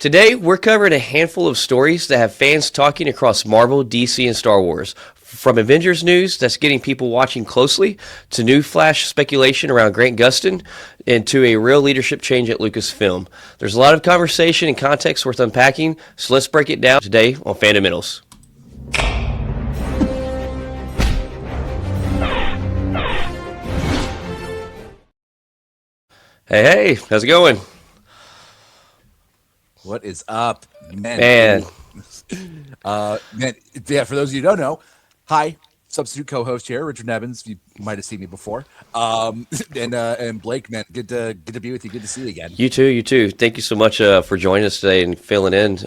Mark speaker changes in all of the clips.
Speaker 1: Today, we're covering a handful of stories that have fans talking across Marvel, DC, and Star Wars. From Avengers news that's getting people watching closely, to new Flash speculation around Grant Gustin, and to a real leadership change at Lucasfilm. There's a lot of conversation and context worth unpacking, so let's break it down today on Fundamentals. Hey, how's it going?
Speaker 2: What is up,
Speaker 1: Man.
Speaker 2: Man, yeah, for those of you who don't know, hi, substitute co-host here, Richard Nebens. You might have seen me before. And Blake, man, good to be with you. Good to see you again.
Speaker 1: You too. Thank you so much for joining us today and filling in.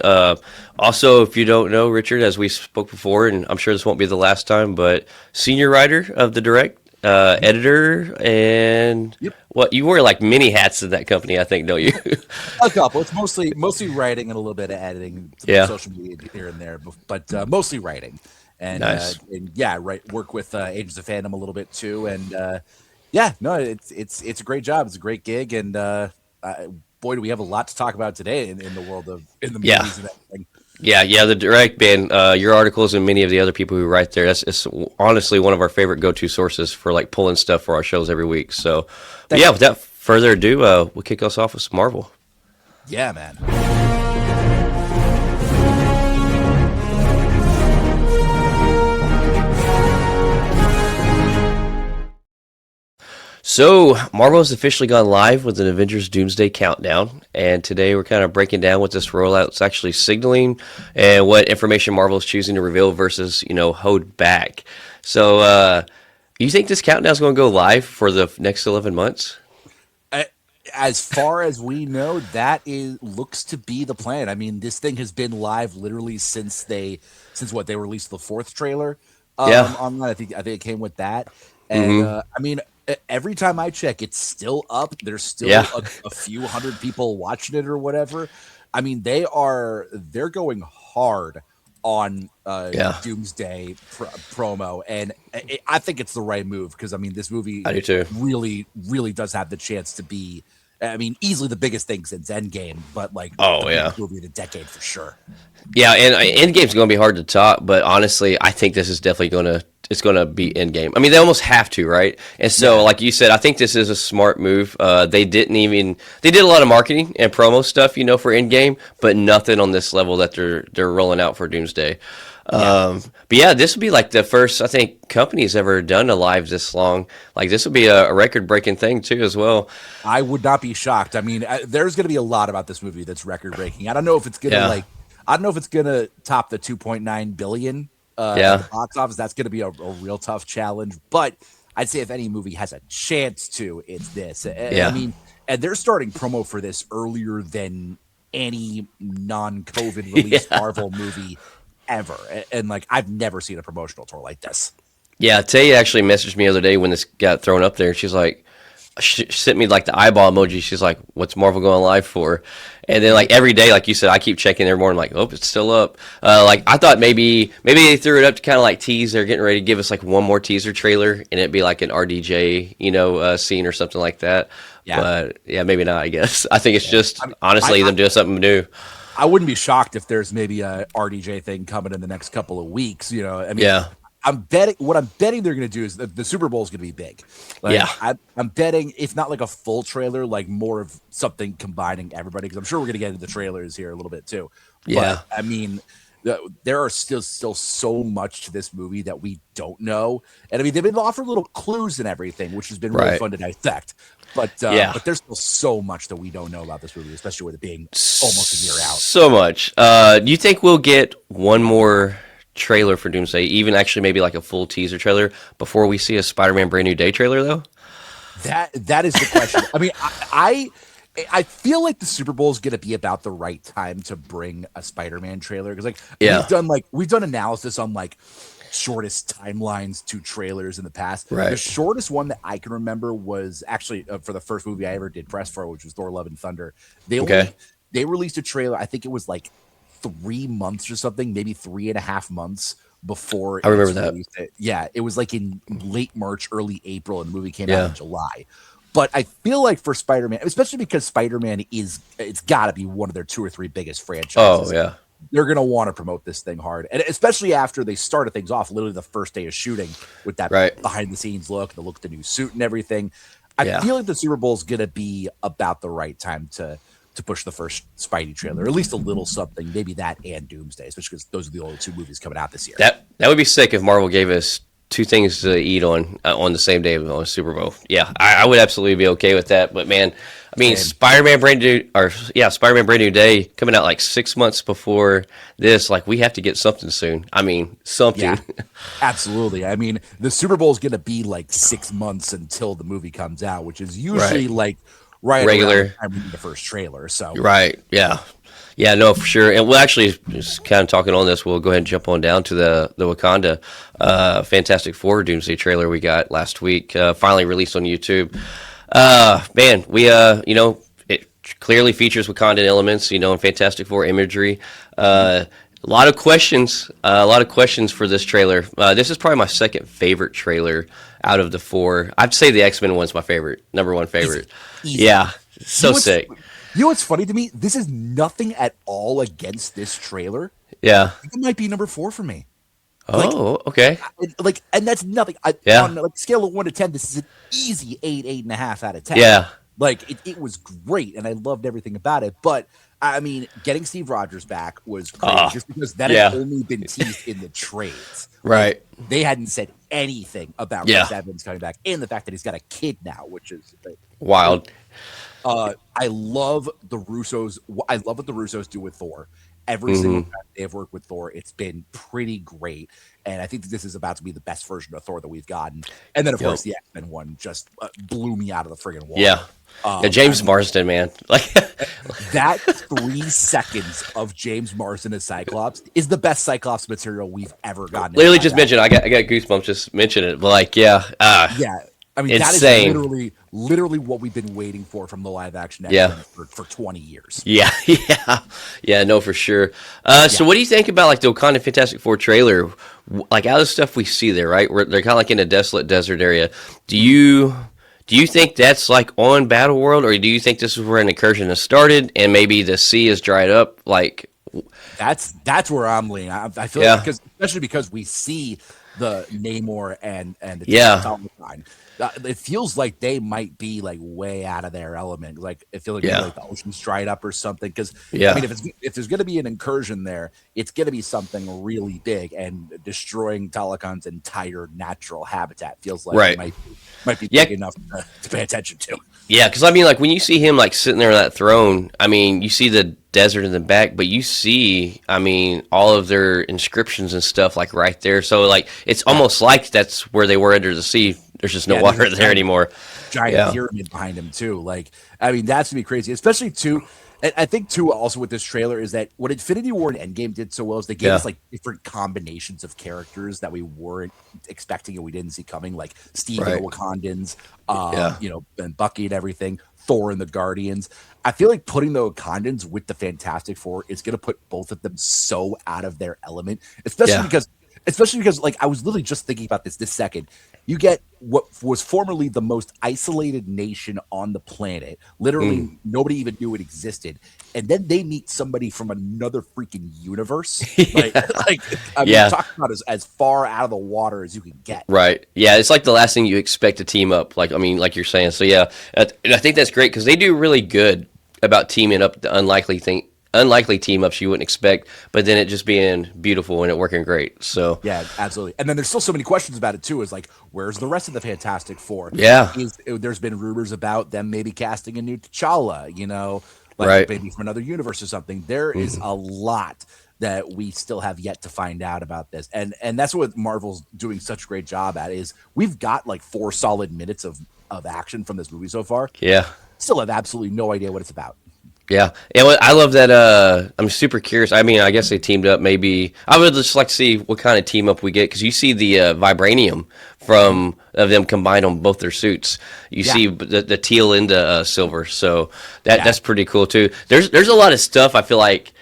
Speaker 1: Also, if you don't know, Richard, as we spoke before, and I'm sure this won't be the last time, but senior writer of the Direct, editor, and what you wear like many hats in that company, I think, don't you?
Speaker 2: A couple. It's mostly writing and a little bit of editing, social media here and there, but mostly writing. And,
Speaker 1: nice.
Speaker 2: Work with Agents of Fandom a little bit too, and it's a great job. It's a great gig, and boy, do we have a lot to talk about today in the world of the movies and everything. Yeah, the Direct, man. Your articles and many of the other people who write there, it's honestly one of our favorite go-to sources for like pulling stuff for our shows every week. So, without further ado, we'll kick us off with some Marvel. Yeah, man.
Speaker 1: So, Marvel has officially gone live with an Avengers Doomsday countdown, and today we're kind of breaking down what this rollout's actually signaling and what information Marvel is choosing to reveal versus, hold back. So, you think this countdown's going to go live for the next 11 months?
Speaker 2: As far as we know, looks to be the plan. I mean, this thing has been live literally since they released the fourth trailer. Online. I think it came with that, and I mean, every time I check, it's still up. There's still a few hundred people watching it or whatever. I mean, they're going hard on Doomsday promo, and I think it's the right move because I mean, this movie
Speaker 1: I do too.
Speaker 2: really, really does have the chance to be. I mean, easily the biggest thing since Endgame, but like the biggest movie of the decade for sure.
Speaker 1: Yeah, and Endgame's going to be hard to top, but honestly, I think this is definitely going to be Endgame. I mean, they almost have to, right? And so, like you said, I think this is a smart move. They did a lot of marketing and promo stuff, for Endgame, but nothing on this level that they're rolling out for Doomsday. But this would be like the first, I think, company's ever done a live this long. Like, this would be a record-breaking thing, too, as well.
Speaker 2: I would not be shocked. I mean, there's going to be a lot about this movie that's record-breaking. I don't know if it's going to top the 2.9 billion at the box office. That's going to be a real tough challenge. But I'd say if any movie has a chance to, it's this. I mean, and they're starting promo for this earlier than any non-COVID released Marvel movie ever. And like, I've never seen a promotional tour like this.
Speaker 1: Yeah, Tay actually messaged me the other day when this got thrown up there. She's like, she sent me like the eyeball emoji. She's like, what's Marvel going live for? And then like every day, like you said, I keep checking every morning, like, oh, it's still up. Like I thought maybe they threw it up to kind of like tease. They're getting ready to give us like one more teaser trailer and it'd be like an RDJ, scene or something like that. Yeah. But maybe not, I guess. I think it's just honestly them doing something new.
Speaker 2: I wouldn't be shocked if there's maybe a RDJ thing coming in the next couple of weeks. I mean, I'm betting they're going to do is the Super Bowl is going to be big. Like, I'm betting if not like a full trailer, like more of something combining everybody. Because I'm sure we're going to get into the trailers here a little bit too.
Speaker 1: Yeah.
Speaker 2: But I mean, there are still so much to this movie that we don't know. And I mean, they've been offering little clues and everything, which has been really fun to dissect. But there's still so much that we don't know about this movie, especially with it being almost a year out.
Speaker 1: So much. Do you think we'll get one more trailer for Doomsday, even actually maybe like a full teaser trailer before we see a Spider-Man Brand New Day trailer though?
Speaker 2: That is the question. I mean, I feel like the Super Bowl is going to be about the right time to bring a Spider-Man trailer because we've done analysis on like shortest timelines to trailers in the past.
Speaker 1: Right.
Speaker 2: The shortest one that I can remember was actually for the first movie I ever did press for, which was Thor: Love and Thunder. They released a trailer. I think it was like 3 months or something, maybe 3.5 months before.
Speaker 1: I remember that.
Speaker 2: It was like in late March, early April, and the movie came out in July. But I feel like for Spider-Man, especially because Spider-Man it's got to be one of their 2 or 3 biggest franchises.
Speaker 1: Oh yeah.
Speaker 2: They're going to want to promote this thing hard. And especially after they started things off literally the first day of shooting with that behind the scenes look, the new suit and everything. I feel like the Super Bowl is going to be about the right time to push the first Spidey trailer, or at least a little something, maybe that and Doomsday, especially because those are the only 2 movies coming out this year.
Speaker 1: That would be sick if Marvel gave us 2 things to eat on the same day on the Super Bowl. Yeah, I would absolutely be okay with that. But man, I mean, Spider-Man Brand New Day coming out like 6 months before this. Like, we have to get something soon. I mean, something.
Speaker 2: Yeah, absolutely. I mean, the Super Bowl is going to be like 6 months until the movie comes out, which is usually like regular time we need the first trailer. So
Speaker 1: yeah. Yeah, no, for sure. And we'll actually, just kind of talking on this, we'll go ahead and jump on down to the Wakanda Fantastic Four Doomsday trailer we got last week, finally released on YouTube. Man, we, it clearly features Wakandan elements, and Fantastic Four imagery. A lot of questions for this trailer. This is probably my second favorite trailer out of the 4. I'd say the X-Men one's my favorite, number 1 favorite. Easy. Yeah, so sick.
Speaker 2: You know what's funny to me? This is nothing at all against this trailer.
Speaker 1: Yeah.
Speaker 2: It might be number 4 for me.
Speaker 1: Oh, okay.
Speaker 2: And that's nothing. On a scale of 1 to 10, this is an easy 8.5 out of 10.
Speaker 1: Yeah.
Speaker 2: It was great, and I loved everything about it. But I mean, getting Steve Rogers back was great, just because that had only been teased in the trades.
Speaker 1: Right.
Speaker 2: They hadn't said anything about Chris Evans coming back, and the fact that he's got a kid now, which is
Speaker 1: wild.
Speaker 2: I love the Russos. I love what the Russos do with Thor. Every single time they've worked with Thor, it's been pretty great. And I think that this is about to be the best version of Thor that we've gotten. And then, of course, the X-Men one just blew me out of the friggin' water.
Speaker 1: Yeah. James Marsden, man. Like
Speaker 2: that 3 seconds of James Marsden as Cyclops is the best Cyclops material we've ever gotten.
Speaker 1: Literally just mentioned it. I got goosebumps just mentioning it. But like,
Speaker 2: I mean,
Speaker 1: insane.
Speaker 2: That is literally what we've been waiting for from the live action X-Men for 20 years.
Speaker 1: Yeah, no, for sure. So what do you think about like the Wakanda Fantastic Four trailer? Like, out of the stuff we see there, right? They're kind of like in a desolate desert area. Do you think that's like on Battleworld, or do you think this is where an incursion has started and maybe the sea is dried up? Like,
Speaker 2: that's where I'm leaning. I feel like especially because we see the Namor and the Taliban. It feels like they might be like way out of their element. Like, it feels like, like the ocean's dried up or something. Because I mean, if there's going to be an incursion there, it's going to be something really big, and destroying Talakan's entire natural habitat feels like it might be big enough to pay attention to.
Speaker 1: Yeah, because I mean, like when you see him like sitting there on that throne, I mean, you see the desert in the back, but you see, I mean, all of their inscriptions and stuff like right there. So like, it's almost like that's where they were under the sea. There's just no water there anymore.
Speaker 2: Giant pyramid behind him too. Like, I mean, that's gonna be crazy, especially too. I think too, also with this trailer, is that what Infinity War and Endgame did so well is they gave us like different combinations of characters that we weren't expecting and we didn't see coming, like Steve and the Wakandans, and Bucky and everything, Thor and the Guardians. I feel like putting the Wakandans with the Fantastic Four is gonna put both of them so out of their element, especially because like I was literally just thinking about this second. You get what was formerly the most isolated nation on the planet. Literally, nobody even knew it existed. And then they meet somebody from another freaking universe. I mean, talking about as far out of the water as you can get. Right.
Speaker 1: Yeah, it's like the last thing you expect to team up. Like, I mean, like you're saying. So, yeah, and I think that's great because they do really good about teaming up the unlikely team-ups you wouldn't expect, but then it just being beautiful and it working great. So
Speaker 2: yeah, absolutely. And then there's still so many questions about it too. Is like, where's the rest of the Fantastic Four?
Speaker 1: Yeah,
Speaker 2: there's been rumors about them maybe casting a new T'Challa. Maybe from another universe or something. There is a lot that we still have yet to find out about this, and that's what Marvel's doing such a great job at. Is we've got like 4 solid minutes of action from this movie so far.
Speaker 1: Yeah,
Speaker 2: still have absolutely no idea what it's about.
Speaker 1: Yeah, and I love that. I'm super curious. I mean, I guess they teamed up. Maybe I would just like to see what kind of team up we get, because you see the vibranium of them combined on both their suits. You see the teal into silver, so that's pretty cool too. There's a lot of stuff I feel like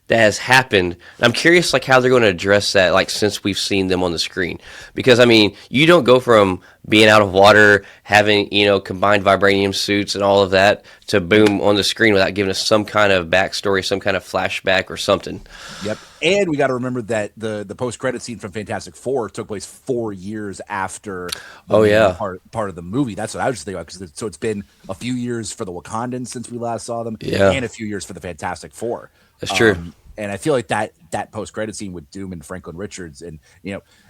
Speaker 1: that has happened. I'm curious like how they're going to address that, like since we've seen them on the screen, because I mean, you don't go from being out of water, having, combined vibranium suits and all of that to boom on the screen without giving us some kind of backstory, some kind of flashback or something.
Speaker 2: Yep. And we got to remember that the post credit scene from Fantastic Four took place 4 years after part of the movie. That's what I was just thinking about. So it's been a few years for the Wakandans since we last saw them, and a few years for the Fantastic Four.
Speaker 1: That's true.
Speaker 2: And I feel like that post credit scene with Doom and Franklin Richards, and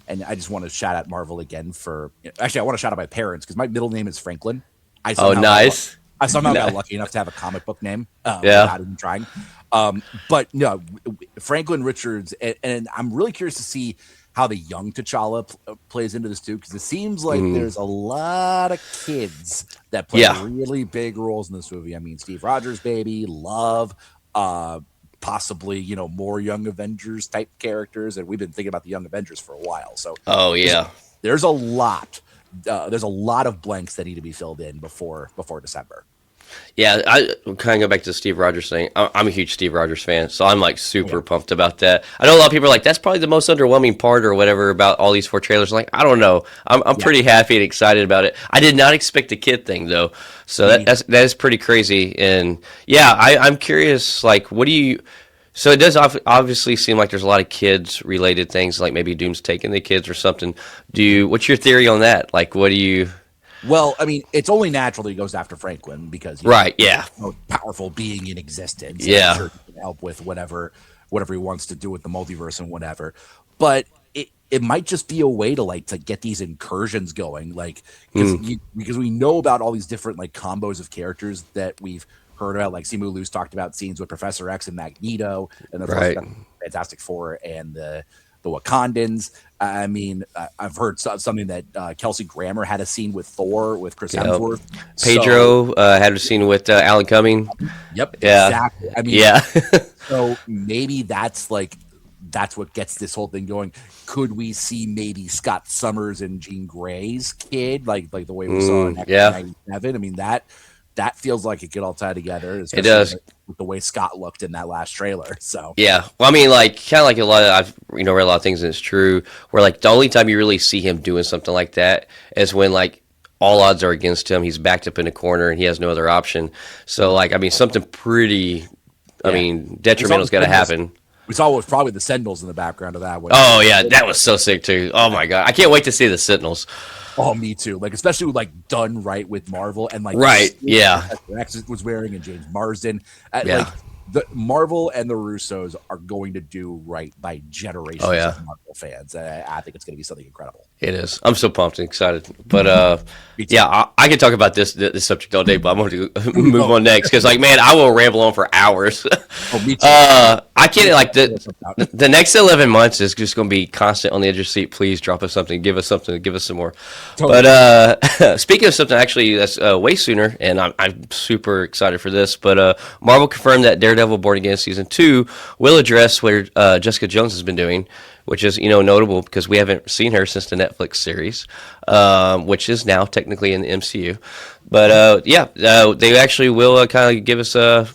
Speaker 2: and I just want to shout out Marvel again for. Actually, I want to shout out my parents because my middle name is Franklin.
Speaker 1: Nice.
Speaker 2: I somehow got lucky enough to have a comic book name without even trying. But no, Franklin Richards, and I'm really curious to see how the young T'Challa plays into this too, because it seems like there's a lot of kids that play really big roles in this movie. I mean, Steve Rogers' baby, Love, possibly more Young Avengers type characters, and we've been thinking about the Young Avengers for a while. So there's a lot. There's a lot of blanks that need to be filled in before December.
Speaker 1: Yeah, I kind of go back to the Steve Rogers thing. I'm a huge Steve Rogers fan, so I'm like super pumped about that. I know a lot of people are like, that's probably the most underwhelming part or whatever about all these 4 trailers. Like, I don't know. I'm pretty happy and excited about it. I did not expect the kid thing though, so that is pretty crazy. And yeah, I'm curious. Like, what do you? So it does obviously seem like there's a lot of kids related things, like maybe Doom's taking the kids or something. What's your theory on that? Like, what do you?
Speaker 2: Well, I mean, it's only natural that he goes after Franklin because
Speaker 1: he's
Speaker 2: the most powerful being in existence.
Speaker 1: Yeah,
Speaker 2: I'm sure he can help with whatever he wants to do with the multiverse and whatever. But it might just be a way to get these incursions going, because we know about all these different combos of characters that we've heard about. Like Simu Liu's talked about scenes with Professor X and Magneto, and the Fantastic Four and the Wakandans. I mean, I've heard something that Kelsey Grammer had a scene with Thor with Chris Hemsworth.
Speaker 1: Pedro had a scene with Alan Cumming.
Speaker 2: Yep.
Speaker 1: Yeah.
Speaker 2: Exactly. I mean, so maybe that's what gets this whole thing going. Could we see maybe Scott Summers and Jean Grey's kid, like the way we saw in X-97? I mean, that feels like it could all tie together.
Speaker 1: It does,
Speaker 2: with the way Scott looked in that last trailer. So
Speaker 1: yeah, well, I mean, kind of like a lot of I've read a lot of things, and it's true. Where the only time you really see him doing something like that is when all odds are against him. He's backed up in a corner and he has no other option. So I mean, something pretty, detrimental's got to happen.
Speaker 2: We saw was probably the Sentinels in the background of that one.
Speaker 1: Oh yeah, that was so sick too. Oh my god, I can't wait to see the Sentinels.
Speaker 2: Oh, me too. Especially done right with Marvel and X was wearing and James Marsden. The Marvel and the Russos are going to do right by generations of Marvel fans. I think it's going to be something incredible.
Speaker 1: It is. I'm so pumped and excited. But I could talk about this subject all day, but I'm going to move on next because man, I will ramble on for hours.
Speaker 2: Oh, me too.
Speaker 1: I can't the next 11 months is just going to be constant on the edge of your seat. Please drop us something, give us some more. Totally. But speaking of something actually that's way sooner, and I'm super excited for this. But Marvel confirmed that Daredevil Born Again Season 2 will address what Jessica Jones has been doing, which is notable because we haven't seen her since the Netflix series, which is now technically in the MCU. But they actually will kind of give us a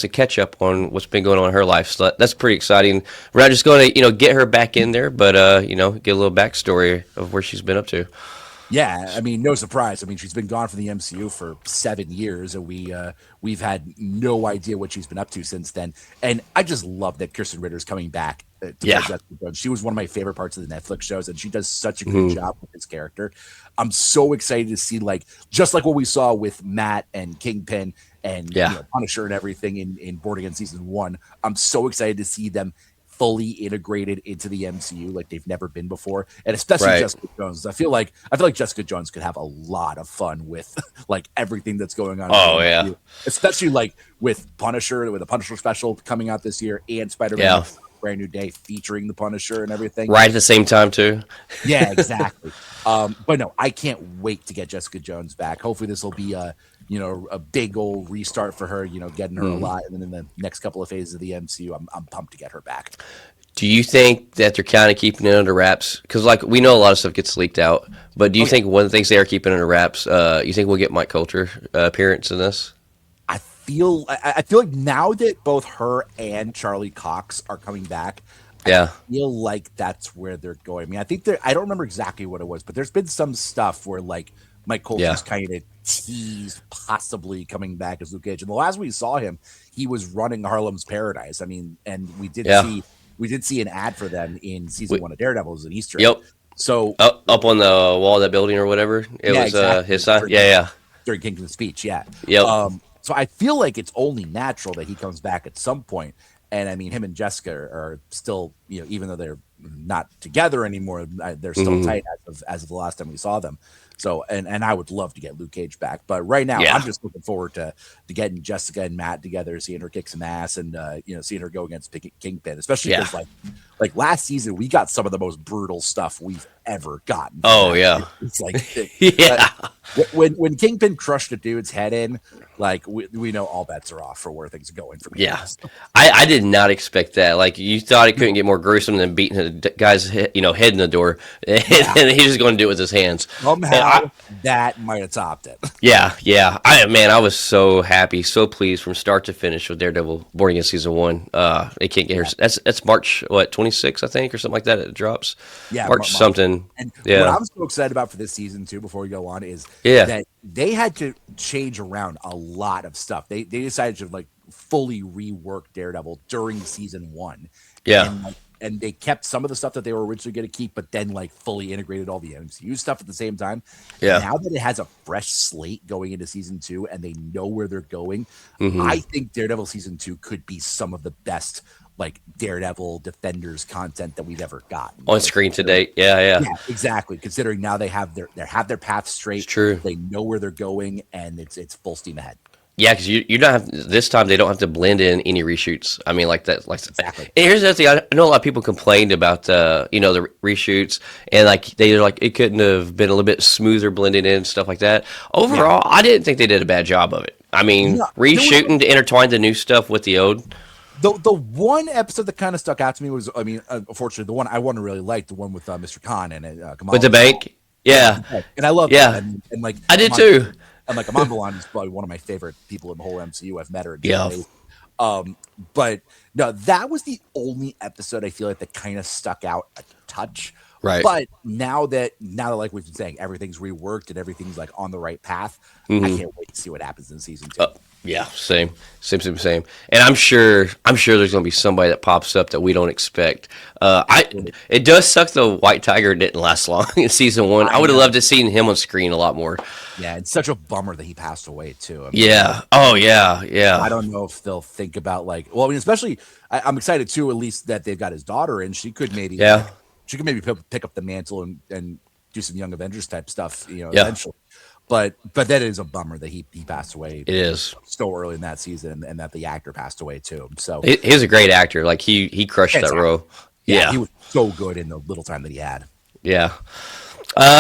Speaker 1: catch up on what's been going on in her life. So that's pretty exciting. We're not just going to get her back in there, but get a little backstory of where she's been up to.
Speaker 2: Yeah, I mean, no surprise. I mean, she's been gone from the MCU for 7 years, and we've had no idea what she's been up to since then. And I just love that Kristen Ritter's coming back to play Jessica Jones. She was one of my favorite parts of the Netflix shows, and she does such a good job with this character. I'm so excited to see just like what we saw with Matt and Kingpin and Punisher and everything in Born Again Season 1. I'm so excited to see them fully integrated into the MCU like they've never been before, and especially Jessica Jones. I feel like Jessica Jones could have a lot of fun with everything that's going on.
Speaker 1: Oh yeah,
Speaker 2: MCU. Especially with Punisher, with the Punisher special coming out this year, and Spider-Man Brand New Day featuring the Punisher and everything
Speaker 1: right at the same time too.
Speaker 2: Yeah, exactly. But no, I can't wait to get Jessica Jones back. Hopefully, this will be a big old restart for her. Getting her a lot, and then in the next couple of phases of the MCU, I'm pumped to get her back.
Speaker 1: Do you think that they're kind of keeping it under wraps? Because we know a lot of stuff gets leaked out, but do you think one of the things they are keeping under wraps? You think we'll get Mike Coulter appearance in this?
Speaker 2: I feel like now that both her and Charlie Cox are coming back, I
Speaker 1: Yeah.
Speaker 2: feel like that's where they're going. I mean, I think I don't remember exactly what it was, but there's been some stuff where like Mike
Speaker 1: Yeah.
Speaker 2: Colsey's kind of teased possibly coming back as Luke Cage. And the last we saw him, he was running Harlem's Paradise. I mean, and
Speaker 1: Yeah.
Speaker 2: we did see an ad for them in season
Speaker 1: We,
Speaker 2: 1 of Daredevil as an Easter egg.
Speaker 1: yep.
Speaker 2: So
Speaker 1: Up on the wall of that building or whatever. It
Speaker 2: yeah,
Speaker 1: was his
Speaker 2: exactly.
Speaker 1: side. Yeah. Yeah.
Speaker 2: During Kingdom's speech, yeah.
Speaker 1: Yep.
Speaker 2: So I feel like it's only natural that he comes back at some point. And I mean, him and Jessica are still, even though they're not together anymore, they're still
Speaker 1: Hmm.
Speaker 2: tight as of the last time we saw them. So, and I would love to get Luke Cage back, but right now
Speaker 1: Yeah.
Speaker 2: I'm just looking forward to getting Jessica and Matt together, seeing her kick some ass, and seeing her go against Kingpin, especially
Speaker 1: Yeah.
Speaker 2: because like last season we got some of the most brutal stuff we've ever gotten.
Speaker 1: Oh yeah.
Speaker 2: It's like
Speaker 1: Yeah.
Speaker 2: when Kingpin crushed a dude's head in, like we know all bets are off for where things are going from here.
Speaker 1: Yeah. I did not expect that. Like you thought it couldn't get more gruesome than beating a guy's head in the door, and he's just going to do it with his hands.
Speaker 2: Somehow that might have topped it.
Speaker 1: Yeah. I was so happy, so pleased from start to finish with Daredevil Born Again season 1. It can't get here. That's March 26th, I think, or something like that. It drops.
Speaker 2: Yeah,
Speaker 1: March something.
Speaker 2: And
Speaker 1: Yeah.
Speaker 2: what I'm so excited about for this season too, before we go on, is
Speaker 1: Yeah.
Speaker 2: that they had to change around a lot of stuff. They decided to like fully rework Daredevil during season 1.
Speaker 1: Yeah.
Speaker 2: And they kept some of the stuff that they were originally going to keep, but then like fully integrated all the MCU stuff at the same time.
Speaker 1: Yeah.
Speaker 2: Now that it has a fresh slate going into season 2 and they know where they're going,
Speaker 1: Mhm.
Speaker 2: I think Daredevil season 2 could be some of the best like Daredevil Defenders content that we've ever gotten
Speaker 1: On screen to date. Yeah.
Speaker 2: Yeah, exactly. Considering now they have their path straight.
Speaker 1: It's true.
Speaker 2: They know where they're going, and it's full steam ahead.
Speaker 1: Yeah, because you don't have this time. They don't have to blend in any reshoots. I mean, like that. Like,
Speaker 2: Exactly.
Speaker 1: and here's the thing. I know a lot of people complained about the reshoots, and like they're like it couldn't have been a little bit smoother blended in and stuff like that. Overall, I didn't think they did a bad job of it. I mean,
Speaker 2: Yeah,
Speaker 1: reshooting to intertwine the new stuff with the old.
Speaker 2: The one episode that kind of stuck out to me was, I mean, unfortunately, the one I really liked, the one with Mr. Khan and Kamal
Speaker 1: With the bank. Yeah.
Speaker 2: and I love
Speaker 1: Yeah.
Speaker 2: that. And like
Speaker 1: I did too.
Speaker 2: And like Aman Balan is probably one of my favorite people in the whole MCU. I've met her.
Speaker 1: Yeah.
Speaker 2: But no, that was the only episode I feel like that kind of stuck out a touch.
Speaker 1: Right.
Speaker 2: But now that like we've been saying, everything's reworked and everything's like on the right path.
Speaker 1: Mm-hmm.
Speaker 2: I can't wait to see what happens in season 2.
Speaker 1: Yeah, same. And I'm sure there's going to be somebody that pops up that we don't expect. It does suck the White Tiger didn't last long in season 1. I would have loved to seen him on screen a lot more.
Speaker 2: Yeah, it's such a bummer that he passed away too. I mean,
Speaker 1: Yeah. Oh yeah.
Speaker 2: I don't know if they'll think about like, well, I mean, especially I'm excited too, at least that they've got his daughter in. She could maybe pick up the mantle and do some Young Avengers type stuff, eventually. But that is a bummer that he passed away.
Speaker 1: It is
Speaker 2: so early in that season, and that the actor passed away too. So
Speaker 1: he's a great actor. Like he crushed that role. Yeah,
Speaker 2: he was so good in the little time that he had.
Speaker 1: Yeah.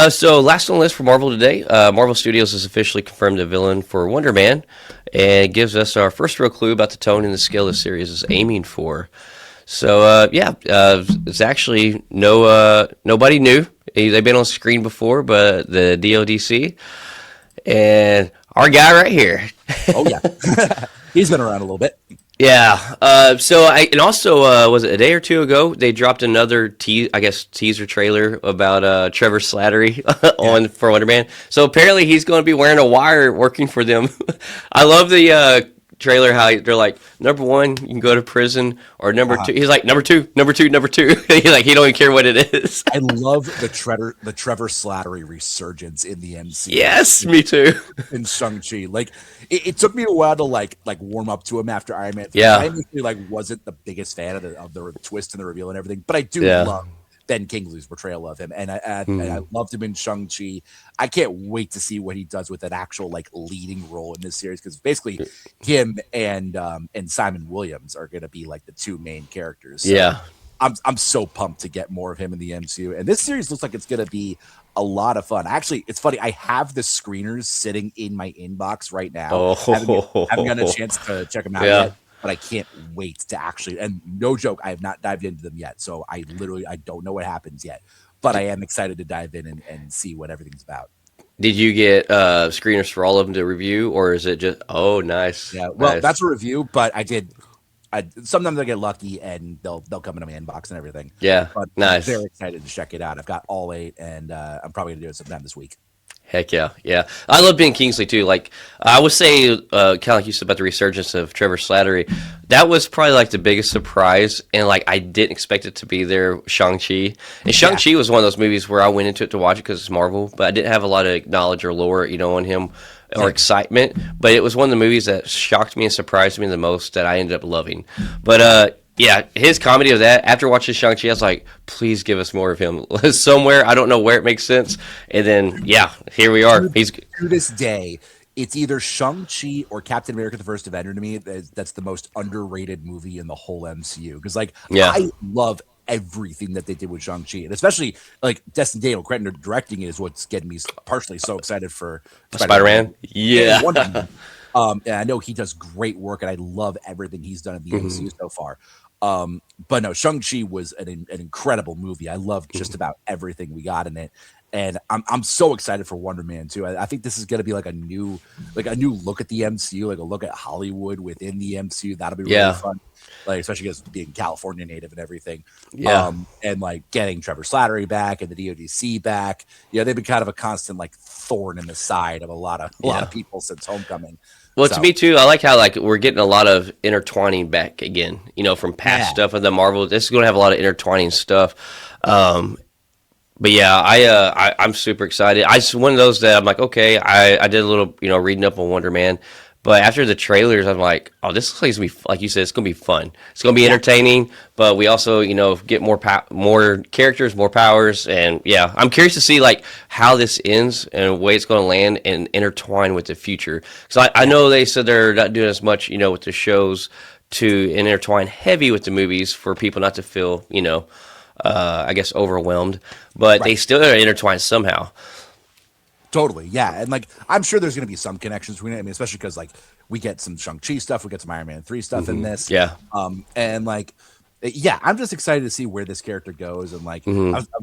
Speaker 1: So last on the list for Marvel today, Marvel Studios has officially confirmed the villain for Wonderman, and it gives us our first real clue about the tone and the scale the series is aiming for. So it's actually nobody new. They've been on screen before, but the DODC and our guy right here.
Speaker 2: Oh yeah, he's been around a little bit.
Speaker 1: Yeah. Was it a day or two ago they dropped another teaser trailer about Trevor Slattery for Wonderman. So apparently he's going to be wearing a wire working for them. I love the trailer how they're like, number 1 you can go to prison, or number 2 he's like number 2 He's like he don't even care what it is.
Speaker 2: I love the Trevor Slattery resurgence in the MCU.
Speaker 1: Yes, me too.
Speaker 2: In Shang-Chi, like it took me a while to like warm up to him after Iron Man 3.
Speaker 1: Yeah.
Speaker 2: I initially wasn't the biggest fan of the twist and the reveal and everything, but I do love Ben Kingsley's portrayal of him, and I loved him in Shang-Chi. I can't wait to see what he does with an actual like leading role in this series, because basically him and Simon Williams are going to be like the 2 main characters. So I'm so pumped to get more of him in the MCU, and this series looks like it's going to be a lot of fun. Actually, it's funny. I have the screeners sitting in my inbox right now. Haven't gotten a chance to check them out yet. But I can't wait to actually, and no joke, I have not dived into them yet. So I don't know what happens yet, but I am excited to dive in and see what everything's about.
Speaker 1: Did you get screeners for all of them to review, or is it just, oh, nice.
Speaker 2: Yeah, well,
Speaker 1: nice.
Speaker 2: That's a review, but I did sometimes I get lucky and they'll come into my inbox and everything.
Speaker 1: Yeah,
Speaker 2: But
Speaker 1: nice.
Speaker 2: I'm very excited to check it out. I've got all 8, and I'm probably gonna do it sometime this week.
Speaker 1: Heck yeah, yeah. I love Ben Kingsley too. Like I would say, kind of like you said about the resurgence of Trevor Slattery, that was probably like the biggest surprise, and like I didn't expect it to be there. Shang-Chi, and Shang-Chi was one of those movies where I went into it to watch it because it's Marvel, but I didn't have a lot of knowledge or lore, on him or excitement. But it was one of the movies that shocked me and surprised me the most that I ended up loving. But yeah, his comedy of that, after watching Shang-Chi, I was like, please give us more of him. Somewhere, I don't know where it makes sense. And then, yeah, here we are.
Speaker 2: To this day, it's either Shang-Chi or Captain America the First Avenger to me. That's the most underrated movie in the whole MCU. Because, I love everything that they did with Shang-Chi. And especially, Destin Daniel Cretton directing it is what's getting me partially so excited for
Speaker 1: Spider-Man. Yeah.
Speaker 2: And I know he does great work, and I love everything he's done in the MCU so far. But no, Shang-Chi was an incredible movie. I loved just about everything we got in it, and I'm so excited for Wonderman too. I think this is going to be like a new look at the MCU, like a look at Hollywood within the MCU. That'll be really fun, especially because being California native and everything. And getting Trevor Slattery back and the DODC back. Yeah, they've been kind of a constant thorn in the side of a lot of people since Homecoming.
Speaker 1: Well, to me too, I like how we're getting a lot of intertwining back again, from past stuff of the Marvel. This is going to have a lot of intertwining stuff. But yeah, I'm super excited. I just one of those that I'm like, okay, I did a little, reading up on Wonder Man, but after the trailers, I'm like, oh, this looks like it's gonna be, like you said, it's gonna be fun. It's gonna be entertaining, but we also, get more characters, more powers, and yeah, I'm curious to see how this ends and the way it's gonna land and intertwine with the future. Because I know they said they're not doing as much, with the shows to intertwine heavy with the movies for people not to feel, I guess overwhelmed, but they still are intertwined somehow.
Speaker 2: Totally, yeah, and I'm sure there's going to be some connections between it. I mean, especially because we get some Shang-Chi stuff, we get some Iron Man 3 stuff in this, and I'm just excited to see where this character goes, and I'm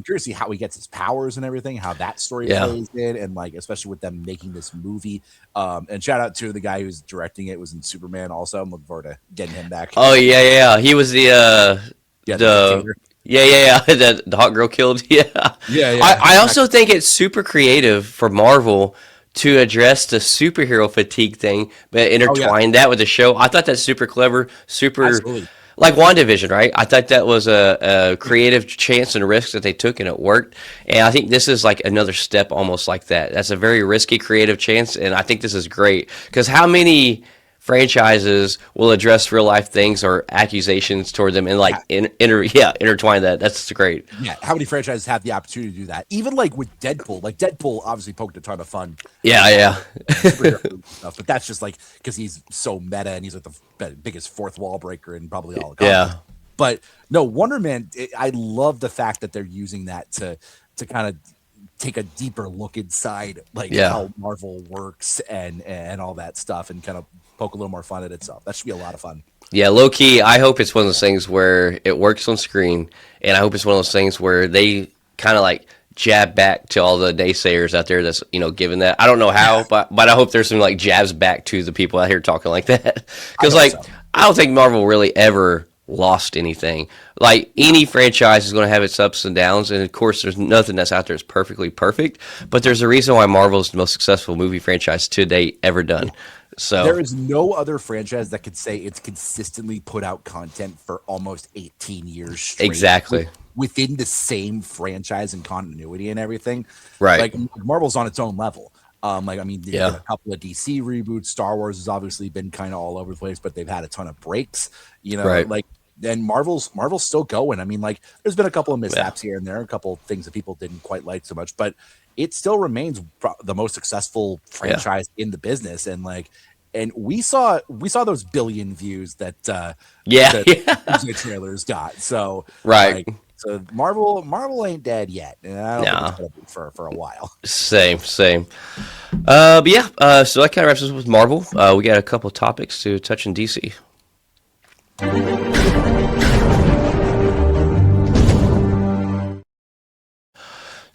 Speaker 2: curious to see how he gets his powers and everything, how that story plays in, and especially with them making this movie. And shout out to the guy who's directing it, was in Superman. Also, I'm looking forward to getting him back.
Speaker 1: Oh yeah, he was the the hot girl killed. I also think it's super creative for Marvel to address the superhero fatigue thing, but intertwine that with the show. I thought that's super clever,
Speaker 2: Absolutely.
Speaker 1: Like WandaVision, right? I thought that was a creative chance and risk that they took, and it worked. And I think this is another step almost like that. That's a very risky creative chance, and I think this is great. Because how many franchises will address real life things or accusations toward them and intertwine that? That's great.
Speaker 2: Yeah, how many franchises have the opportunity to do that? Even with Deadpool. Deadpool obviously poked a ton of fun. Stuff, but that's just because he's so meta and he's the biggest fourth wall breaker in probably all the comics. But no, Wonder Man, I love the fact that they're using that to kind of take a deeper look inside how Marvel works and all that stuff, and kind of poke a little more fun at itself. That should be a lot of fun.
Speaker 1: Yeah, low key, I hope it's one of those things where it works on screen, and I hope it's one of those things where they kind of jab back to all the naysayers out there that's given that. I don't know how, but I hope there's some jabs back to the people out here talking like that. Because I don't think Marvel really ever lost anything. Any franchise is going to have its ups and downs, and of course there's nothing that's out there that's perfectly perfect, but there's a reason why Marvel is the most successful movie franchise to date ever done. So
Speaker 2: there is no other franchise that could say it's consistently put out content for almost 18 years straight.
Speaker 1: Exactly.
Speaker 2: Within the same franchise and continuity and everything.
Speaker 1: Right.
Speaker 2: Marvel's on its own level. A couple of DC reboots. Star Wars has obviously been kind of all over the place, but they've had a ton of breaks. Then Marvel's still going. I mean, there's been a couple of mishaps here and there, a couple of things that people didn't quite like so much, but it still remains the most successful franchise in the business. And and we saw those billion views that Doomsday trailers got. So so Marvel ain't dead yet, and I don't think it's gonna be for a while.
Speaker 1: Same. But so that kind of wraps us with Marvel. We got a couple of topics to touch in DC.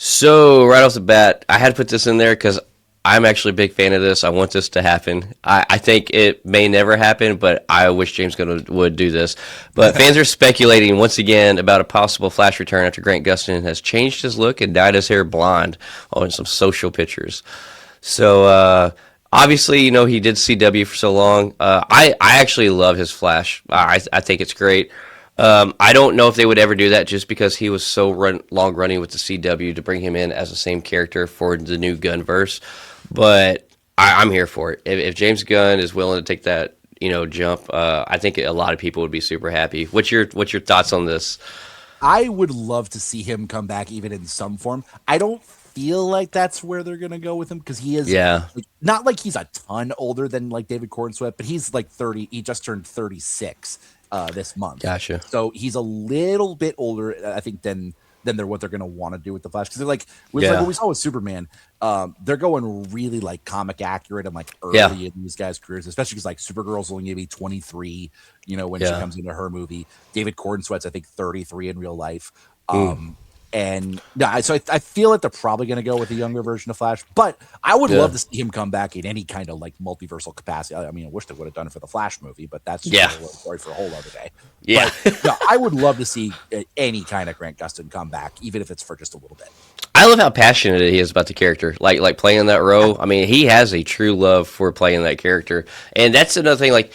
Speaker 1: So right off the bat, I had to put this in there because I'm actually a big fan of this. I want this to happen. I think it may never happen, but I wish James Gunn would do this. But fans are speculating once again about a possible Flash return after Grant Gustin has changed his look and dyed his hair blonde on some social pictures. So obviously, he did CW for so long. I actually love his Flash. I think it's great. I don't know if they would ever do that just because he was so long running with the CW to bring him in as the same character for the new Gunverse. But I'm here for it. If James Gunn is willing to take that jump, I think a lot of people would be super happy. What's your thoughts on this?
Speaker 2: I would love to see him come back even in some form. I don't feel like that's where they're gonna go with him because he is not like he's a ton older than like David Cornsweet, but he's like 30. He just turned 36 this month.
Speaker 1: Gotcha.
Speaker 2: So he's a little bit older, I think, than what they're gonna want to do with the Flash because they're like what we saw with Superman. They're going really like comic accurate and like early in these guys' careers, especially because like Supergirl's only maybe 23, when she comes into her movie. David Cornsweet's I think 33 in real life. And so I feel like they're probably going to go with a younger version of Flash, but I would love to see him come back in any kind of like multiversal capacity. I mean, I wish they would have done it for the Flash movie, but that's just a story for a whole other day.
Speaker 1: Yeah,
Speaker 2: but, I would love to see any kind of Grant Gustin come back, even if it's for just a little bit.
Speaker 1: I love how passionate he is about the character, like playing that role. I mean, he has a true love for playing that character, and that's another thing. Like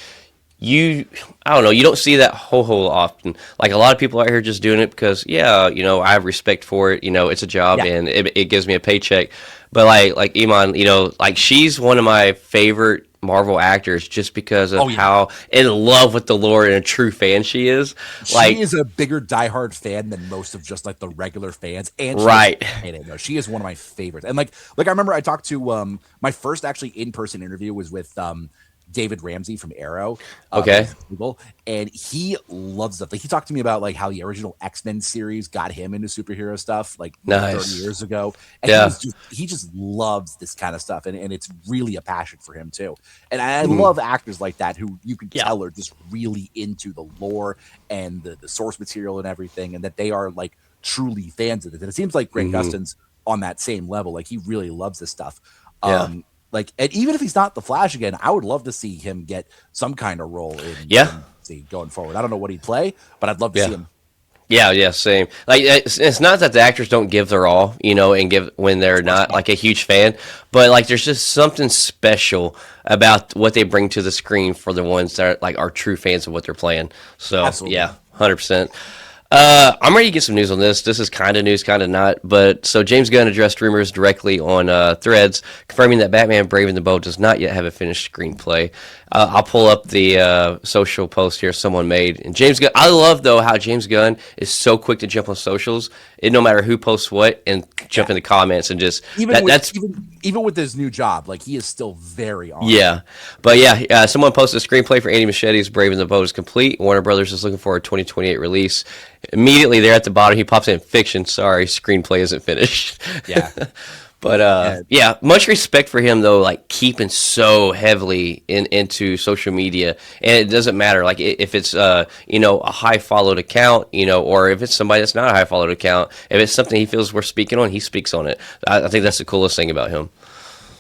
Speaker 1: I don't know, you don't see that whole often. Like a lot of people out here just doing it because, I have respect for it. It's a job and it gives me a paycheck. But like Iman, like she's one of my favorite Marvel actors just because of how in love with the lore and a true fan she is.
Speaker 2: She is a bigger diehard fan than most of just like the regular fans. And she is one of my favorites. And like I remember I talked to my first actually in-person interview was with David Ramsey from Arrow. And he loves stuff. Like he talked to me about like how the original X-Men series got him into superhero stuff like 30 years ago. And he just loves this kind of stuff. And it's really a passion for him too. And I love actors like that who you can tell are just really into the lore and the source material and everything. And that they are like truly fans of it. And it seems like Grant Gustin's on that same level. Like he really loves this stuff. And even if he's not the Flash again, I would love to see him get some kind of role in going forward. I don't know what he'd play, but I'd love to see him.
Speaker 1: Yeah, same. Like it's not that the actors don't give their all, and give when they're not like a huge fan, but like there's just something special about what they bring to the screen for the ones that are true fans of what they're playing. So
Speaker 2: absolutely.
Speaker 1: 100%. I'm ready to get some news on this. This is kind of news, kind of not. But so James Gunn addressed rumors directly on Threads, confirming that Batman: Brave and the Bold does not yet have a finished screenplay. I'll pull up the social post here someone made. And James Gunn, I love though how James Gunn is so quick to jump on socials. No matter who posts what, and jump in the comments and just
Speaker 2: even with his new job, like he is still very on.
Speaker 1: Yeah, but someone posted a screenplay for Andy Machete's Brave and the Bold is complete. Warner Brothers is looking for a 2028 release. Immediately there at the bottom, he pops in fiction. Sorry, screenplay isn't finished.
Speaker 2: Yeah.
Speaker 1: But much respect for him though, like keeping so heavily into social media, and it doesn't matter like if it's a high followed account, or if it's somebody that's not a high followed account. If it's something he feels worth speaking on, he speaks on it. I think that's the coolest thing about him.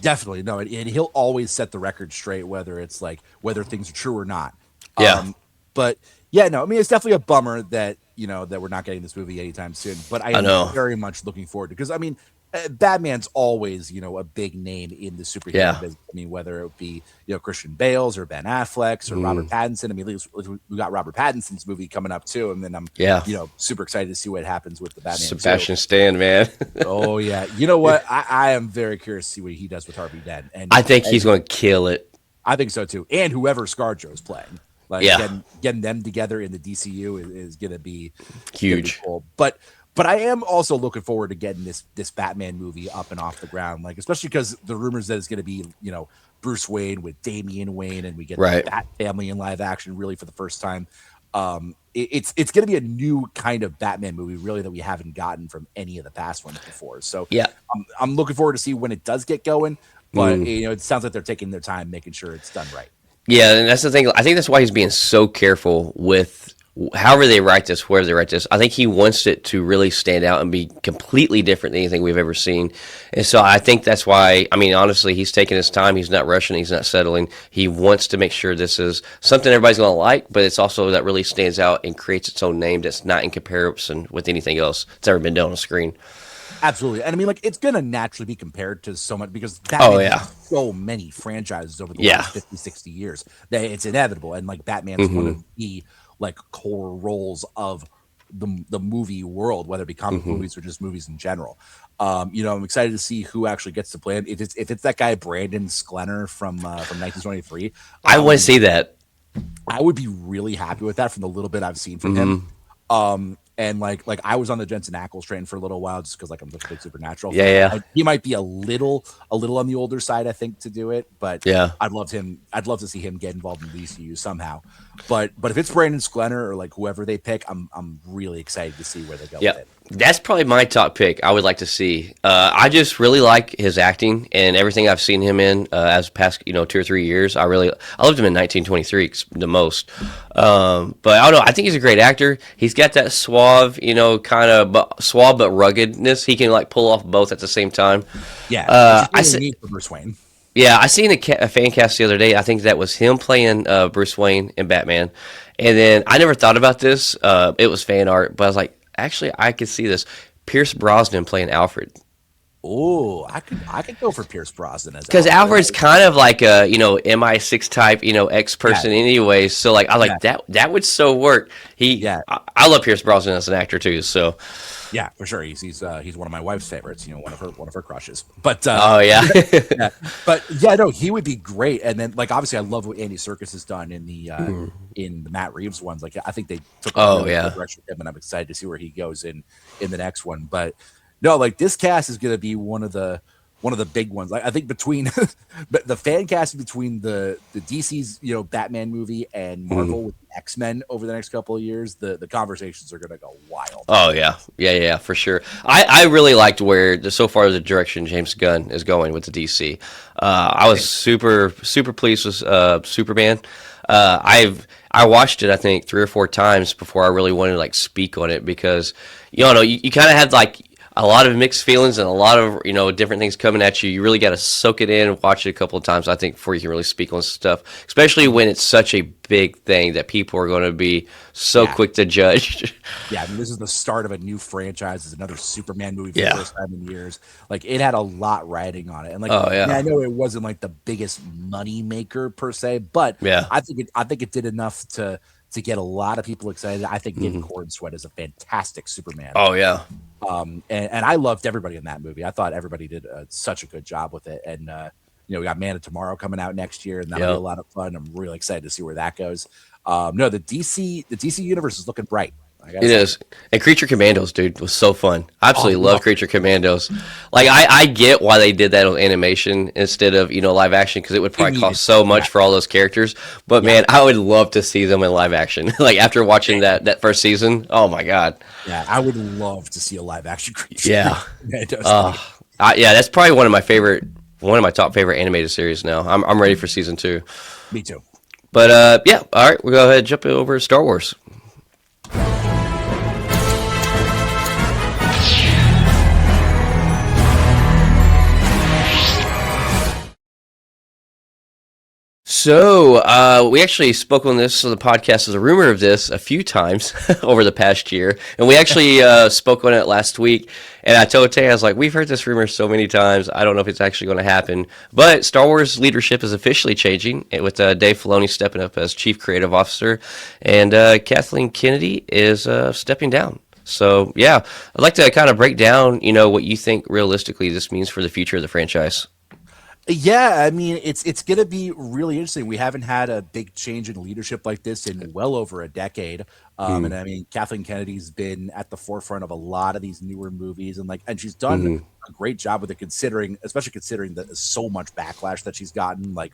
Speaker 2: Definitely, no, and he'll always set the record straight, whether things are true or not. But I mean, it's definitely a bummer that that we're not getting this movie anytime soon. But I am very much looking forward to, because I mean, Batman's always, a big name in the superhero business. I mean, whether it be, Christian Bale's or Ben Affleck's or Robert Pattinson. I mean, we got Robert Pattinson's movie coming up too. And then I'm, super excited to see what happens with the Batman.
Speaker 1: Sebastian Stan, man.
Speaker 2: Oh yeah. You know what? I am very curious to see what he does with Harvey Dent. And
Speaker 1: I think he's going to kill it.
Speaker 2: I think so too. And whoever ScarJo's playing. Getting them together in the DCU is going to be
Speaker 1: huge.
Speaker 2: Cool. But I am also looking forward to getting this Batman movie up and off the ground, like especially because the rumors that it's going to be, Bruce Wayne with Damian Wayne, and we get the Bat family in live action really for the first time. It's going to be a new kind of Batman movie, really, that we haven't gotten from any of the past ones before. So I'm looking forward to see when it does get going. But it sounds like they're taking their time, making sure it's done right.
Speaker 1: Yeah, and that's the thing. I think that's why he's being so careful with however they write this, where they write this, I think he wants it to really stand out and be completely different than anything we've ever seen. And so I think that's why, I mean, honestly, he's taking his time. He's not rushing. He's not settling. He wants to make sure this is something everybody's going to like, but it's also that really stands out and creates its own name that's not in comparison with anything else that's ever been done on a screen.
Speaker 2: Absolutely. And I mean, like, it's going to naturally be compared to so much because
Speaker 1: Oh,
Speaker 2: Batman
Speaker 1: yeah.
Speaker 2: has so many franchises over the
Speaker 1: Yeah.
Speaker 2: last 50, 60 years that it's inevitable. And like, Batman's one of the like core roles of the movie world, whether it be comic movies or just movies in general. You know, I'm excited to see who actually gets to play him. If it's that guy Brandon Sklenner from 1923,
Speaker 1: I want to see that.
Speaker 2: I would be really happy with that from the little bit I've seen from him. And like I was on the Jensen Ackles train for a little while just because like I'm such a big Supernatural fan.
Speaker 1: Yeah.
Speaker 2: He might be a little on the older side, I think, to do it, but
Speaker 1: Yeah.
Speaker 2: I'd love to see him get involved in the DCU somehow. But if it's Brandon Sklenner or like whoever they pick, I'm really excited to see where they go with it.
Speaker 1: That's probably my top pick. I would like to see. I just really like his acting and everything I've seen him in as past 2 or 3 years. I loved him in 1923 the most. But I don't know. I think he's a great actor. He's got that suave, kind of suave but ruggedness. He can like pull off both at the same time.
Speaker 2: Yeah, I see for Bruce Wayne.
Speaker 1: Yeah, I seen a fan cast the other day. I think that was him playing Bruce Wayne in Batman. And then I never thought about this. It was fan art, but I was like, actually, I could see this. Pierce Brosnan playing Alfred.
Speaker 2: Oh, I could go for Pierce Brosnan as
Speaker 1: because Alfred's kind of like a MI6 type X person anyway. So like I like that would so work. I love Pierce Brosnan as an actor too. So
Speaker 2: yeah, for sure. He's one of my wife's favorites. One of her crushes. But but yeah, no, he would be great. And then like obviously, I love what Andy Serkis has done in the Matt Reeves ones. Like I think they took a good direction with him, and I'm excited to see where he goes in the next one. But no, like this cast is going to be one of the big ones. Like I think between the fan cast between the DC's Batman movie and Marvel with X-Men over the next couple of years, the conversations are going to go wild.
Speaker 1: Oh yeah, for sure. I really liked where so far the direction James Gunn is going with the DC. I was super pleased with Superman. I watched it I think 3 or 4 times before I really wanted to like speak on it because you kind of had like a lot of mixed feelings and a lot of different things coming at you. You really got to soak it in and watch it a couple of times, I think, before you can really speak on stuff, especially when it's such a big thing that people are going to be so quick to judge.
Speaker 2: Yeah, I mean, this is the start of a new franchise. It's another Superman movie for the first time in years. Like, it had a lot riding on it. And, like, I know it wasn't, like, the biggest money maker per se, but I think it did enough to get a lot of people excited. I think David Cornsweet is a fantastic Superman.
Speaker 1: Oh, yeah.
Speaker 2: And I loved everybody in that movie. I thought everybody did such a good job with it. And, we got Man of Tomorrow coming out next year, and that'll be a lot of fun. I'm really excited to see where that goes. No, the DC universe is looking bright.
Speaker 1: It is. And Creature Commandos, dude, was so fun. I absolutely love Creature Commandos. Like, I get why they did that on animation instead of, live action, because it would probably cost so much for all those characters. But, man, I would love to see them in live action. Like, after watching that first season, oh, my God.
Speaker 2: Yeah, I would love to see a live action Creature.
Speaker 1: Yeah. That's probably one of my top favorite animated series now. I'm ready for season 2.
Speaker 2: Me too.
Speaker 1: But, all right, we'll go ahead and jump over to Star Wars. So we actually spoke on this on the podcast as a rumor of this a few times over the past year, and we actually spoke on it last week. And I told Tay, I was like, "We've heard this rumor so many times. I don't know if it's actually going to happen." But Star Wars leadership is officially changing, with Dave Filoni stepping up as chief creative officer, and Kathleen Kennedy is stepping down. So yeah, I'd like to kind of break down, what you think realistically this means for the future of the franchise.
Speaker 2: Yeah, I mean, it's going to be really interesting. We haven't had a big change in leadership like this in well over a decade. And I mean, Kathleen Kennedy's been at the forefront of a lot of these newer movies, and she's done a great job with it, especially considering the so much backlash that she's gotten, like,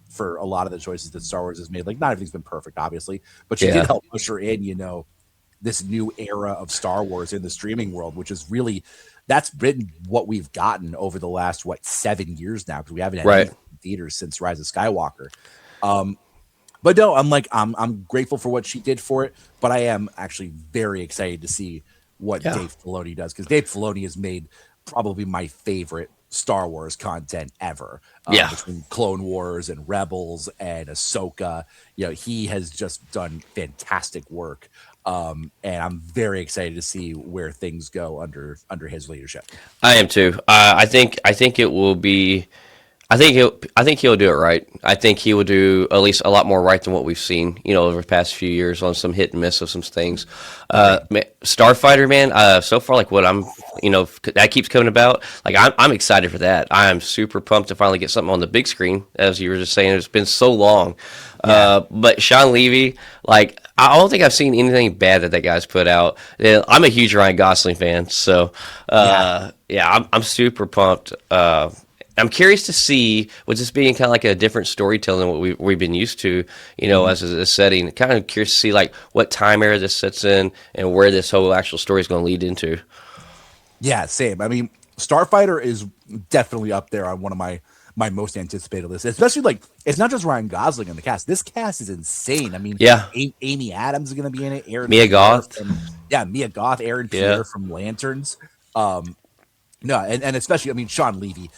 Speaker 2: for a lot of the choices that Star Wars has made. Like, not everything's been perfect, obviously, but she did help usher in, this new era of Star Wars in the streaming world, which is really, that's been what we've gotten over the last 7 years now, because we haven't had any theaters since Rise of Skywalker. But no, I'm grateful for what she did for it, but I am actually very excited to see what
Speaker 1: Yeah.
Speaker 2: Dave Filoni does, because Dave Filoni has made probably my favorite Star Wars content ever.
Speaker 1: Yeah.
Speaker 2: Between Clone Wars and Rebels and Ahsoka, he has just done fantastic work. And I'm very excited to see where things go under his leadership.
Speaker 1: I am too. I think it will be. I think he'll do it right. I think he will do at least a lot more right than what we've seen, over the past few years on some hit and miss of some things. Starfighter, man. So far, like what that keeps coming about. Like I'm excited for that. I am super pumped to finally get something on the big screen. As you were just saying, it's been so long. But Sean Levy, like I don't think I've seen anything bad that guy's put out. I'm a huge Ryan Gosling fan, so I'm super pumped. I'm curious to see, with this being kind of like a different storytelling than what we've been used to, as a setting. Kind of curious to see like what time era this sits in and where this whole actual story is going to lead into.
Speaker 2: Yeah, same. I mean, Starfighter is definitely up there on one of my most anticipated lists. Especially like it's not just Ryan Gosling in the cast. This cast is insane. I mean, Amy Adams is going to be in it.
Speaker 1: Mia Goth,
Speaker 2: Mia Goth, Aaron Pierre from Lanterns. No, and especially, I mean, Sean Levy.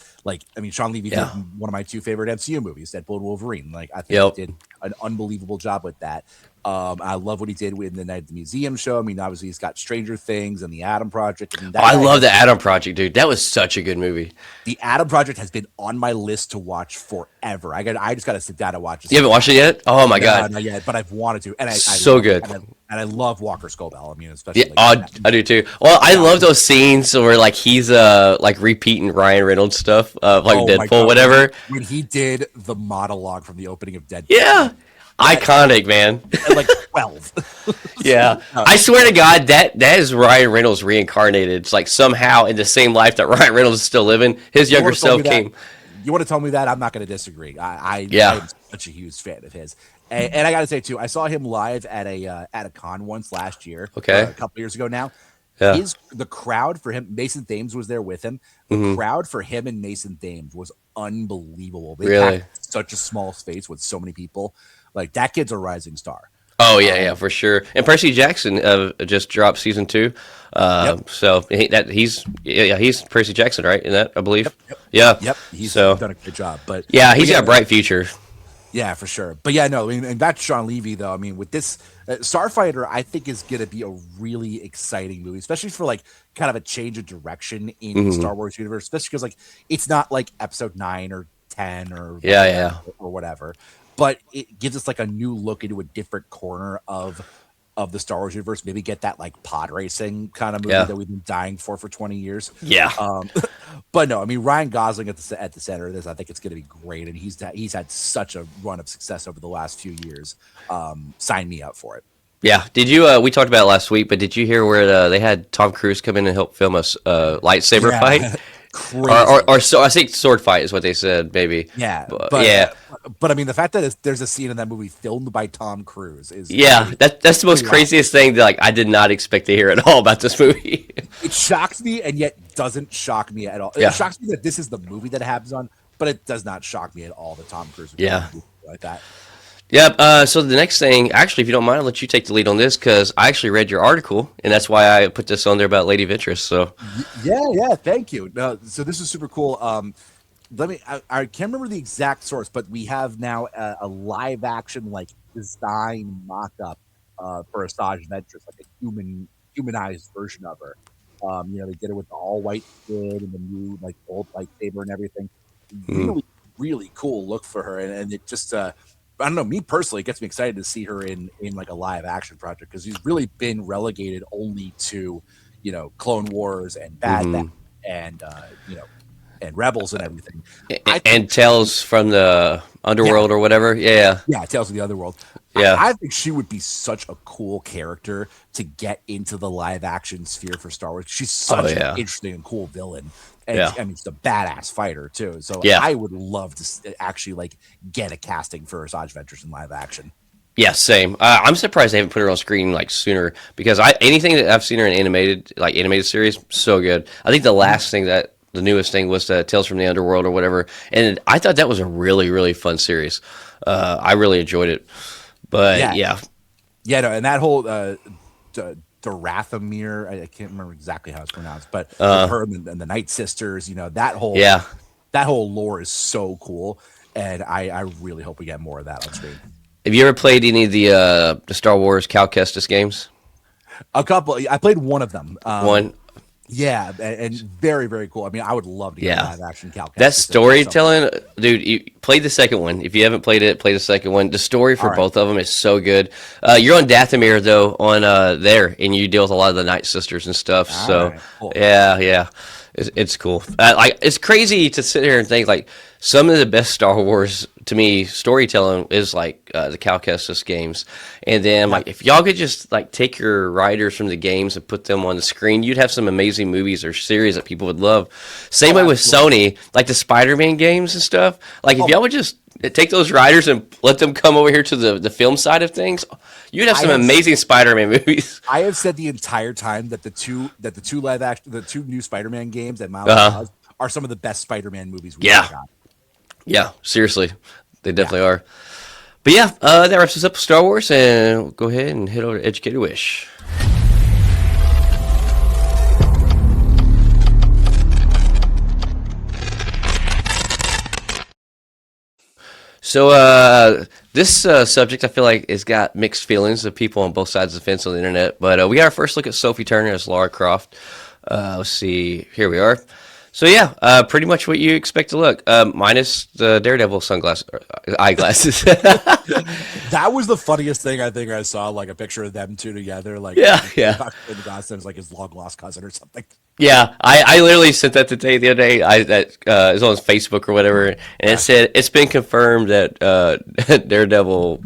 Speaker 2: Sean Levy did one of my two favorite MCU movies, Deadpool and Wolverine. Like, I think he did an unbelievable job with that. I love what he did in the Night at the Museum show. I mean, obviously, he's got Stranger Things and the Adam Project. I mean,
Speaker 1: I love the Adam Project, dude. That was such a good movie.
Speaker 2: The Adam Project has been on my list to watch forever. I just got to sit down and watch it.
Speaker 1: You haven't watched it yet? Oh my god,
Speaker 2: not yet. But I've wanted to, and
Speaker 1: so good.
Speaker 2: And I love Walker Scobell. I mean, especially.
Speaker 1: I do too. Well, I love those scenes where like he's like repeating Ryan Reynolds stuff, like Deadpool, whatever.
Speaker 2: When he did the monologue from the opening of Deadpool.
Speaker 1: Yeah. Iconic, man.
Speaker 2: At like 12.
Speaker 1: Yeah. I swear to God, that is Ryan Reynolds reincarnated. It's like somehow in the same life that Ryan Reynolds is still living, his younger self came.
Speaker 2: You want to tell me that? I'm not going to disagree. I'm such a huge fan of his. And I got to say, too, I saw him live at a con once last year.
Speaker 1: Okay.
Speaker 2: A couple years ago now.
Speaker 1: Yeah.
Speaker 2: The crowd for him, Mason Thames was there with him. The crowd for him and Mason Thames was unbelievable. They packed such a small space with so many people. Like, that kid's a rising star.
Speaker 1: Oh, yeah, for sure. And Percy Jackson just dropped season 2. So he's Percy Jackson, right? In that, I believe.
Speaker 2: Yep. He's done a good job. But
Speaker 1: he's got a bright future.
Speaker 2: Yeah, for sure. But yeah, no, I mean, and back to Sean Levy, though. I mean, with this Starfighter, I think is going to be a really exciting movie, especially for like kind of a change of direction in the Star Wars universe, especially because like it's not like episode 9 or 10 or whatever. But it gives us like a new look into a different corner of the Star Wars universe. Maybe get that like pod racing kind of movie that we've been dying for 20 years.
Speaker 1: Yeah.
Speaker 2: But no, I mean, Ryan Gosling at the center of this, I think it's going to be great, and he's had such a run of success over the last few years. Sign me up for it.
Speaker 1: Yeah. Did you? We talked about it last week, but did you hear where they had Tom Cruise come in and help film a lightsaber fight? Or so I think sword fight is what they said, maybe.
Speaker 2: Yeah, but I mean, the fact that there's a scene in that movie filmed by Tom Cruise is
Speaker 1: that's the most craziest thing that like I did not expect to hear at all about this movie.
Speaker 2: It shocks me, and yet doesn't shock me at all.
Speaker 1: Yeah.
Speaker 2: It shocks me that this is the movie that it happens on, but it does not shock me at all that Tom Cruise would do like that.
Speaker 1: Yep. So the next thing, actually, if you don't mind, I'll let you take the lead on this because I actually read your article, and that's why I put this on there about Lady Ventress. So
Speaker 2: yeah, thank you. No, so this is super cool. I can't remember the exact source, but we have now a live action like design mock up for Asajj Ventress, like a humanized version of her. They did it with the all white kid and the new like gold lightsaber and everything. Really, really cool look for her, and it just. I don't know. Me personally, it gets me excited to see her in like a live action project because she's really been relegated only to, Clone Wars and Bad Batch and and Rebels and everything.
Speaker 1: And Tales from the Underworld or whatever. Yeah,
Speaker 2: Tales of the Underworld.
Speaker 1: Yeah,
Speaker 2: I think she would be such a cool character to get into the live action sphere for Star Wars. She's such an interesting and cool villain. And I mean, she's a badass fighter too. So I would love to actually like get a casting for Asajj Ventress in live action.
Speaker 1: Yeah, same. I'm surprised they haven't put her on screen like sooner because anything that I've seen her in animated series, so good. I think the last thing the newest thing was Tales from the Underworld or whatever, and I thought that was a really really fun series. I really enjoyed it. But
Speaker 2: Yeah,
Speaker 1: yeah,
Speaker 2: yeah, no, and that whole Dorathamir, I can't remember exactly how it's pronounced, but with her and the Night Sisters,
Speaker 1: yeah.
Speaker 2: that whole lore is so cool, and I really hope we get more of that on screen.
Speaker 1: Have you ever played any of the Star Wars Cal Kestis games?
Speaker 2: A couple, I played one of them.
Speaker 1: One,
Speaker 2: Yeah, and very very cool. I mean, I would love to get a
Speaker 1: yeah.
Speaker 2: live action Cal
Speaker 1: That
Speaker 2: Kestis at some point.
Speaker 1: storytelling, dude. You play the second one. If you haven't played it, play the second one. The story
Speaker 2: All
Speaker 1: for
Speaker 2: right,
Speaker 1: both of them is so good. You're on Dathomir though, on there, and you deal with a lot of the Night Sisters and stuff.
Speaker 2: all
Speaker 1: So
Speaker 2: right, cool.
Speaker 1: yeah, yeah, it's cool. Like it's crazy to sit here and think like some of the best Star Wars to me storytelling is like the Cal Kestis games, and then
Speaker 2: Yeah.
Speaker 1: like if y'all could just like take your writers from the games and put them on the screen, you'd have some amazing movies or series that people would love. Same
Speaker 2: Oh,
Speaker 1: way with
Speaker 2: absolutely.
Speaker 1: Sony, like the Spider-Man games and stuff. Like if
Speaker 2: Oh,
Speaker 1: y'all would just take those writers and let them come over here to the film side of things, you'd have
Speaker 2: I
Speaker 1: some
Speaker 2: have
Speaker 1: amazing Spider-Man movies.
Speaker 2: I have said the entire time that the two live action the two new Spider-Man games and Miles
Speaker 1: Uh huh.
Speaker 2: Morales are some of the best Spider-Man movies we've ever
Speaker 1: Yeah,
Speaker 2: got.
Speaker 1: yeah. Seriously, they
Speaker 2: Yeah.
Speaker 1: definitely are. But yeah, that wraps us up with Star Wars, and we'll go ahead and head over to Educated Wish. So this subject, I feel like, has got mixed feelings of people on both sides of the fence on the internet. But we got our first look at Sophie Turner as Lara Croft. Let's see. Here we are. So yeah, pretty much what you expect to look, minus the Daredevil sunglasses, eyeglasses.
Speaker 2: That was the funniest thing I think I saw, like a picture of them two together, like
Speaker 1: Yeah, yeah.
Speaker 2: the Gostin's like his long lost cousin or something.
Speaker 1: Yeah, I literally sent that to Tate the other day. That is on his Facebook or whatever, and it said it's been confirmed that Daredevil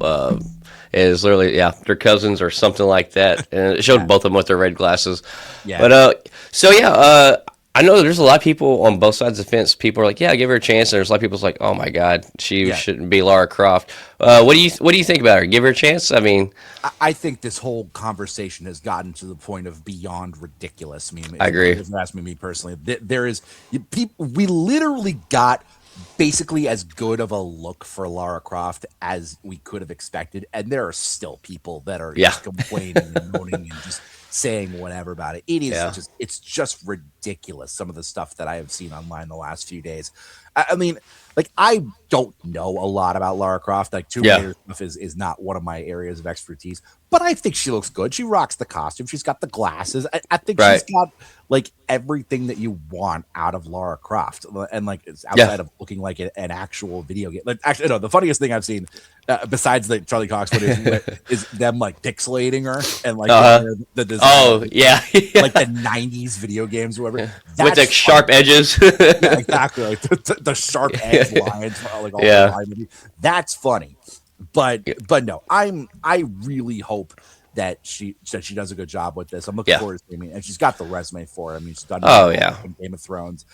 Speaker 1: is literally their cousins or something like that, and it showed
Speaker 2: Yeah,
Speaker 1: both of them with their red glasses.
Speaker 2: yeah,
Speaker 1: But so yeah, I know there's a lot of people on both sides of the fence. People are like, yeah, give her a chance, and there's a lot of people's like, oh my god, she
Speaker 2: yeah.
Speaker 1: shouldn't be Lara Croft. What do you think about her? Give her a chance. I mean,
Speaker 2: I think this whole conversation has gotten to the point of beyond ridiculous. I mean,
Speaker 1: I agree.
Speaker 2: if you ask me personally, there is people. We literally got basically as good of a look for Lara Croft as we could have expected, and there are still people that are
Speaker 1: Yeah,
Speaker 2: just complaining and moaning and just saying whatever about it.
Speaker 1: yeah,
Speaker 2: It's just ridiculous. Some of the stuff that I have seen online the last few days. I mean, like I don't know a lot about Lara Croft. Like Tomb
Speaker 1: yeah.
Speaker 2: Raider stuff is not one of my areas of expertise, but I think she looks good. She rocks the costume. She's got the glasses. I think she's
Speaker 1: Right.
Speaker 2: got like everything that you want out of Lara Croft, and like it's
Speaker 1: Yeah.
Speaker 2: outside of looking like an actual video game. Like actually, no, the funniest thing I've seen besides the Charlie Cox one is them like pixelating her and like
Speaker 1: Uh huh.
Speaker 2: the design
Speaker 1: Oh yeah,
Speaker 2: like
Speaker 1: yeah.
Speaker 2: the 90s video games or whatever.
Speaker 1: With the
Speaker 2: That's fun.
Speaker 1: sharp edges.
Speaker 2: Yeah, exactly. Like the sharp edge lines, like all the
Speaker 1: Yeah.
Speaker 2: line. That's funny. But no, I really hope that she does a good job with this. I'm looking
Speaker 1: Yeah.
Speaker 2: forward to seeing it. And she's got the resume for it. I mean, she's done
Speaker 1: Oh yeah.
Speaker 2: Game of Thrones.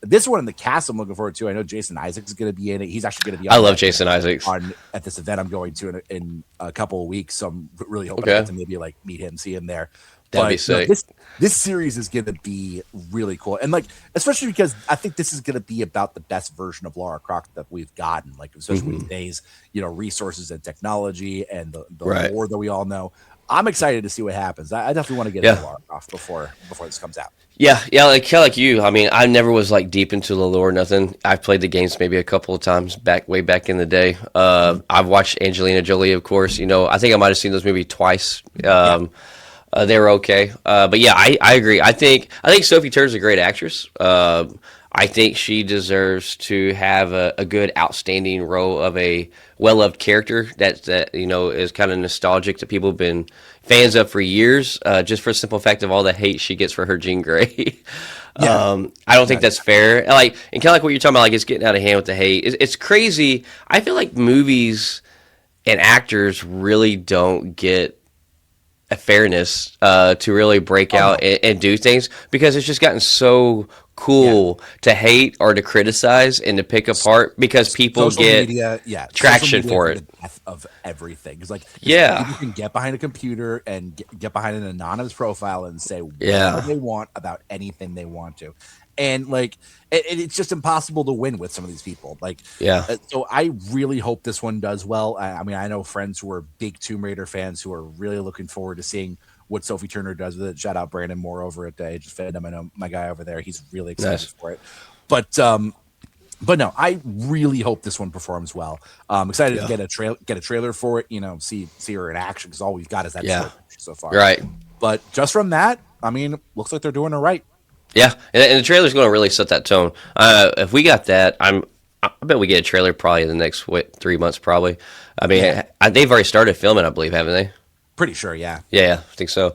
Speaker 2: This one in the cast I'm looking forward to. I know Jason Isaacs is going to be in it. He's actually going to be
Speaker 1: I
Speaker 2: on
Speaker 1: love Jason Isaacs.
Speaker 2: at this event I'm going to in a couple of weeks. So I'm really hoping I
Speaker 1: Okay.
Speaker 2: get to maybe like meet him, see him there.
Speaker 1: That'd be
Speaker 2: But no,
Speaker 1: sick.
Speaker 2: this series is going to be really cool, and like especially because I think this is going to be about the best version of Lara Croft that we've gotten. Like especially with
Speaker 1: Hmm.
Speaker 2: today's resources and technology and the
Speaker 1: Right.
Speaker 2: lore that we all know. I'm excited to see what happens. I definitely want to get into
Speaker 1: Yeah.
Speaker 2: Lara Croft before this comes out.
Speaker 1: Yeah. Yeah. Like kind of like you. I mean, I never was like deep into the lore. Nothing. I've played the games maybe a couple of times way back in the day. I've watched Angelina Jolie, of course. I think I might have seen those maybe twice.
Speaker 2: Yeah,
Speaker 1: They were okay. But yeah, I agree. I think Sophie Turner's a great actress. I think she deserves to have a good, outstanding role of a well-loved character that is kind of nostalgic that people have been fans of for years. Just for the simple fact of all the hate she gets for her Jean Grey.
Speaker 2: yeah,
Speaker 1: I don't think
Speaker 2: exactly.
Speaker 1: that's fair. Like, and kind of like what you're talking about, like it's getting out of hand with the hate. It's crazy. I feel like movies and actors really don't get a fairness to really break
Speaker 2: Oh no,
Speaker 1: out and do things because it's just gotten so
Speaker 2: yeah.
Speaker 1: cool to hate or to criticize and to pick apart because people
Speaker 2: Social
Speaker 1: get
Speaker 2: media, yeah, social
Speaker 1: traction
Speaker 2: media
Speaker 1: for
Speaker 2: is
Speaker 1: it.
Speaker 2: the death of everything. It's like because
Speaker 1: Yeah,
Speaker 2: people can get behind a computer and get behind an anonymous profile and say whatever
Speaker 1: yeah,
Speaker 2: they want about anything they want to, and like it's just impossible to win with some of these people. Like,
Speaker 1: Yeah.
Speaker 2: so I really hope this one does well. I mean, I know friends who are big Tomb Raider fans who are really looking forward to seeing what Sophie Turner does with it. Shout out Brandon Moore over at Aegis Fandom. I know my guy over there; he's really excited
Speaker 1: Nice.
Speaker 2: for it. But no, I really hope this one performs well. Excited to
Speaker 1: Yeah.
Speaker 2: get a trailer for it. See her in action, because all we've got is that
Speaker 1: Yeah.
Speaker 2: short picture so far.
Speaker 1: Right.
Speaker 2: But just from that, I mean, looks like they're doing it right.
Speaker 1: Yeah, and the trailer's going to really set that tone. If we got that, I bet we get a trailer probably in the next 3 months, probably. I mean,
Speaker 2: Yeah.
Speaker 1: they've already started filming, I believe, haven't they?
Speaker 2: Pretty sure, yeah.
Speaker 1: Yeah, I think so.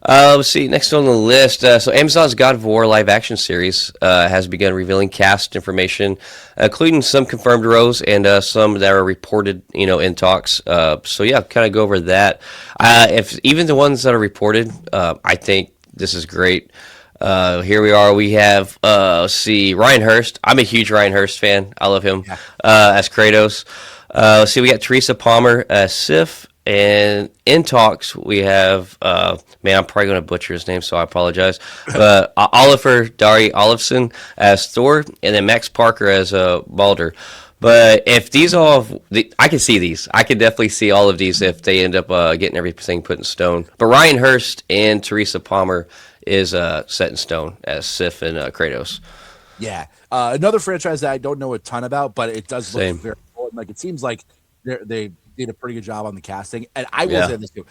Speaker 1: Let's see. Next on the list, so Amazon's God of War live action series has begun revealing cast information, including some confirmed roles and some that are reported, in talks. So yeah, kind of go over that. If even the ones that are reported, I think this is great. Here we are. We have let's see, Ryan Hurst. I'm a huge Ryan Hurst fan. I love him as Kratos. Let's see. We got Teresa Palmer as Sif. And in talks, we have, man, I'm probably going to butcher his name, so I apologize. But Oliver Dari Olafsson as Thor, and then Max Parker as Balder. But if these I can see these. I can definitely see all of these if they end up getting everything put in stone. But Ryan Hurst and Teresa Palmer is set in stone as Sif and Kratos.
Speaker 2: Yeah. Another franchise that I don't know a ton about, but it does look
Speaker 1: Same.
Speaker 2: very important. Like, it seems like they did a pretty good job on the casting. And I will
Speaker 1: Yeah.
Speaker 2: say this too.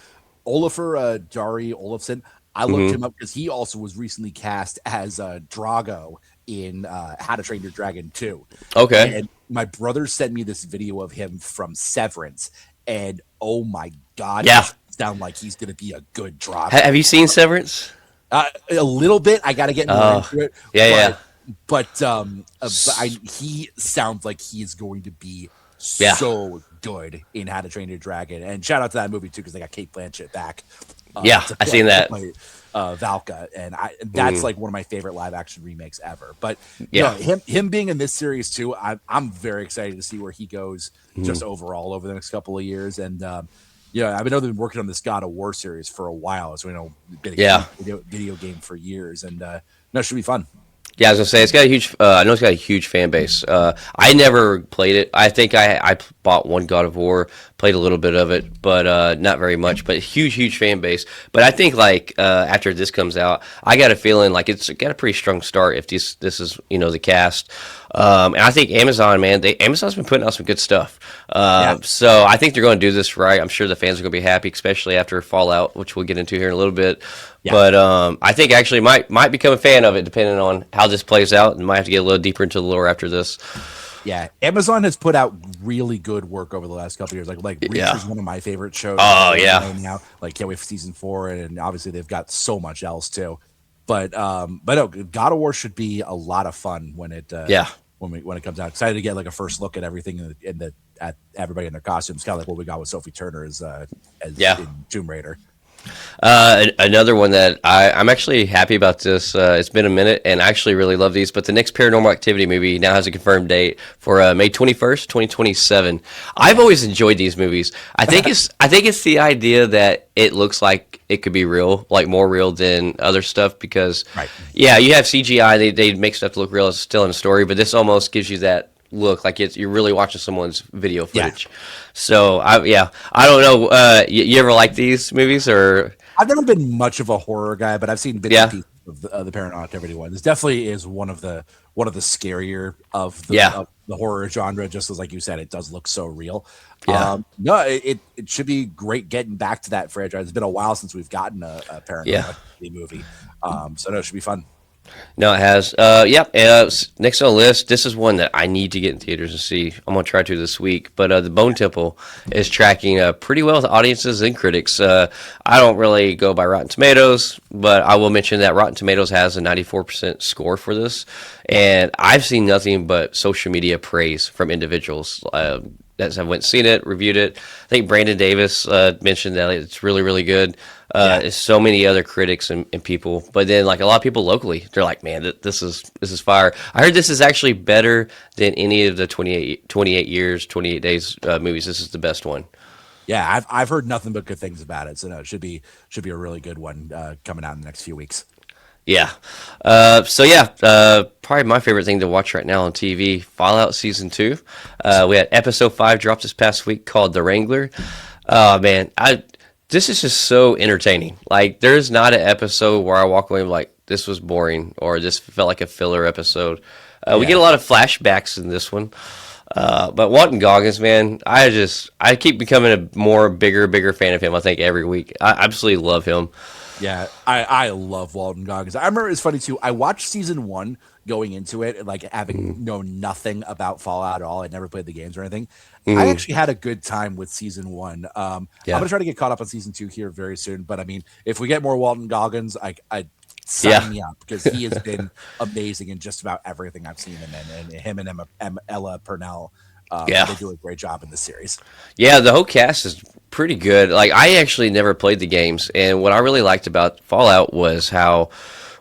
Speaker 2: Olafur Dari Olafsson, I looked him up because he also was recently cast as Drago in How to Train Your Dragon 2.
Speaker 1: Okay.
Speaker 2: And my brother sent me this video of him from Severance, and oh my God,
Speaker 1: Yeah.
Speaker 2: he sounds like he's going to be a good Drago.
Speaker 1: Have you seen Severance?
Speaker 2: A little bit. I got to get more into it.
Speaker 1: Yeah,
Speaker 2: But he sounds like he is going to be
Speaker 1: Yeah.
Speaker 2: so good in How to Train Your Dragon. And shout out to that movie too, because they got Kate Blanchett back.
Speaker 1: Yeah, I seen that.
Speaker 2: Valka, and that's like one of my favorite live action remakes ever. But
Speaker 1: Yeah.
Speaker 2: him being in this series too, I'm very excited to see where he goes just overall over the next couple of years. And I know they've been working on this God of War series for a while, as we know, been a video game for years, and it should be fun.
Speaker 1: Yeah, I was gonna say it's got a huge. I know it's got a huge fan base. I never played it. I think I bought one God of War, played a little bit of it, but not very much. But huge fan base. But I think after this comes out, I got a feeling like it's got a pretty strong start if this is the cast. And I think Amazon, man, Amazon's been putting out some good stuff. So I think they're going to do this right. I'm sure the fans are going to be happy, especially after Fallout, which we'll get into here in a little bit. Yeah. But I think actually might become a fan of it depending on how this plays out, and might have to get a little deeper into the lore after this.
Speaker 2: Yeah, Amazon has put out really good work over the last couple of years. Like Reach is one of my favorite shows.
Speaker 1: Oh yeah,
Speaker 2: right now, can't wait for season 4, and obviously they've got so much else too. But no, God of War should be a lot of fun when it when it comes out. Excited to get a first look at everything at everybody in their costumes, kind of like what we got with Sophie Turner as in Tomb Raider.
Speaker 1: Another one that I'm actually happy about this. It's been a minute, and I actually really love these. But the next Paranormal Activity movie now has a confirmed date for May 21st, 2027. I've always enjoyed these movies. I think it's the idea that it looks like it could be real, like more real than other stuff. Because you have CGI, they make stuff look real. It's still in a story, but this almost gives you that look like you're really watching someone's video footage. So I don't know. You ever like these movies? Or
Speaker 2: I've never been much of a horror guy, but I've seen bits and pieces of the Paranormal Activity one. This definitely is one of the scarier of the horror genre. Just as like you said, it does look so real. No, it should be great getting back to that franchise. It's been a while since we've gotten a Paranormal Activity movie. So no, it should be fun.
Speaker 1: No, it has. Next on the list, this is one that I need to get in theaters and see. I'm going to try to this week. But The Bone Temple is tracking pretty well with audiences and critics. I don't really go by Rotten Tomatoes, but I will mention that Rotten Tomatoes has a 94% score for this. And I've seen nothing but social media praise from individuals that have went and seen it, reviewed it. I think Brandon Davis mentioned that it's really, really good. There's so many other critics and people, but then a lot of people locally, they're like, man, this is fire. I heard this is actually better than any of the 28 days movies. This is the best one.
Speaker 2: Yeah, I've heard nothing but good things about it. So no, it should be a really good one coming out in the next few weeks.
Speaker 1: Yeah. Probably my favorite thing to watch right now on TV, Fallout Season 2. We had Episode 5 dropped this past week called The Wrangler. Oh, man. This is just so entertaining. Like, there's not an episode where I walk away and like, this was boring or this felt like a filler episode. We get a lot of flashbacks in this one. But Walton Goggins, man, I keep becoming a bigger fan of him, I think, every week. I absolutely love him.
Speaker 2: Yeah, I love Walton Goggins. I remember it's funny too. I watched season 1 going into it, like having known nothing about Fallout at all. I'd never played the games or anything. I actually had a good time with season 1. I'm gonna try to get caught up on season 2 here very soon. But I mean, if we get more Walton Goggins, I sign me up because he has been amazing in just about everything I've seen him in. And him and Ella Purnell, they do a great job in this series.
Speaker 1: Yeah, the whole cast is pretty good. Like, I actually never played the games, and what I really liked about Fallout was how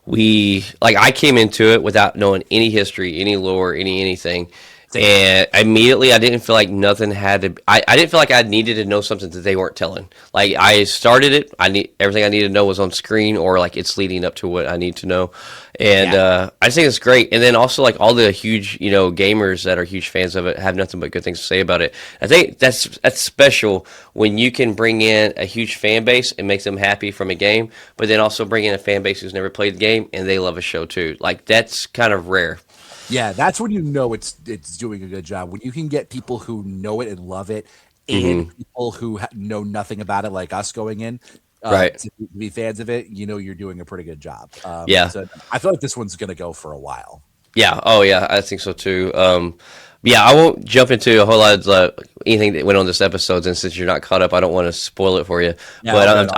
Speaker 1: I came into it without knowing any history, any lore, anything. And immediately, I didn't feel like nothing had to. I didn't feel like I needed to know something that they weren't telling. Like, I started it. Everything I needed to know was on screen, or like it's leading up to what I need to know. And I just think it's great. And then also, like, all the huge, gamers that are huge fans of it have nothing but good things to say about it. I think that's special when you can bring in a huge fan base and make them happy from a game, but then also bring in a fan base who's never played the game and they love a show too. Like, that's kind of rare.
Speaker 2: Yeah, that's when you know it's doing a good job. When you can get people who know it and love it, and people who know nothing about it, like us going in,
Speaker 1: right,
Speaker 2: to be fans of it, you're doing a pretty good job.
Speaker 1: So
Speaker 2: I feel like this one's going to go for a while.
Speaker 1: Yeah. Oh, yeah. I think so too. I won't jump into a whole lot of anything that went on this episode, and since you're not caught up, I don't want to spoil it for you.
Speaker 2: No,
Speaker 1: but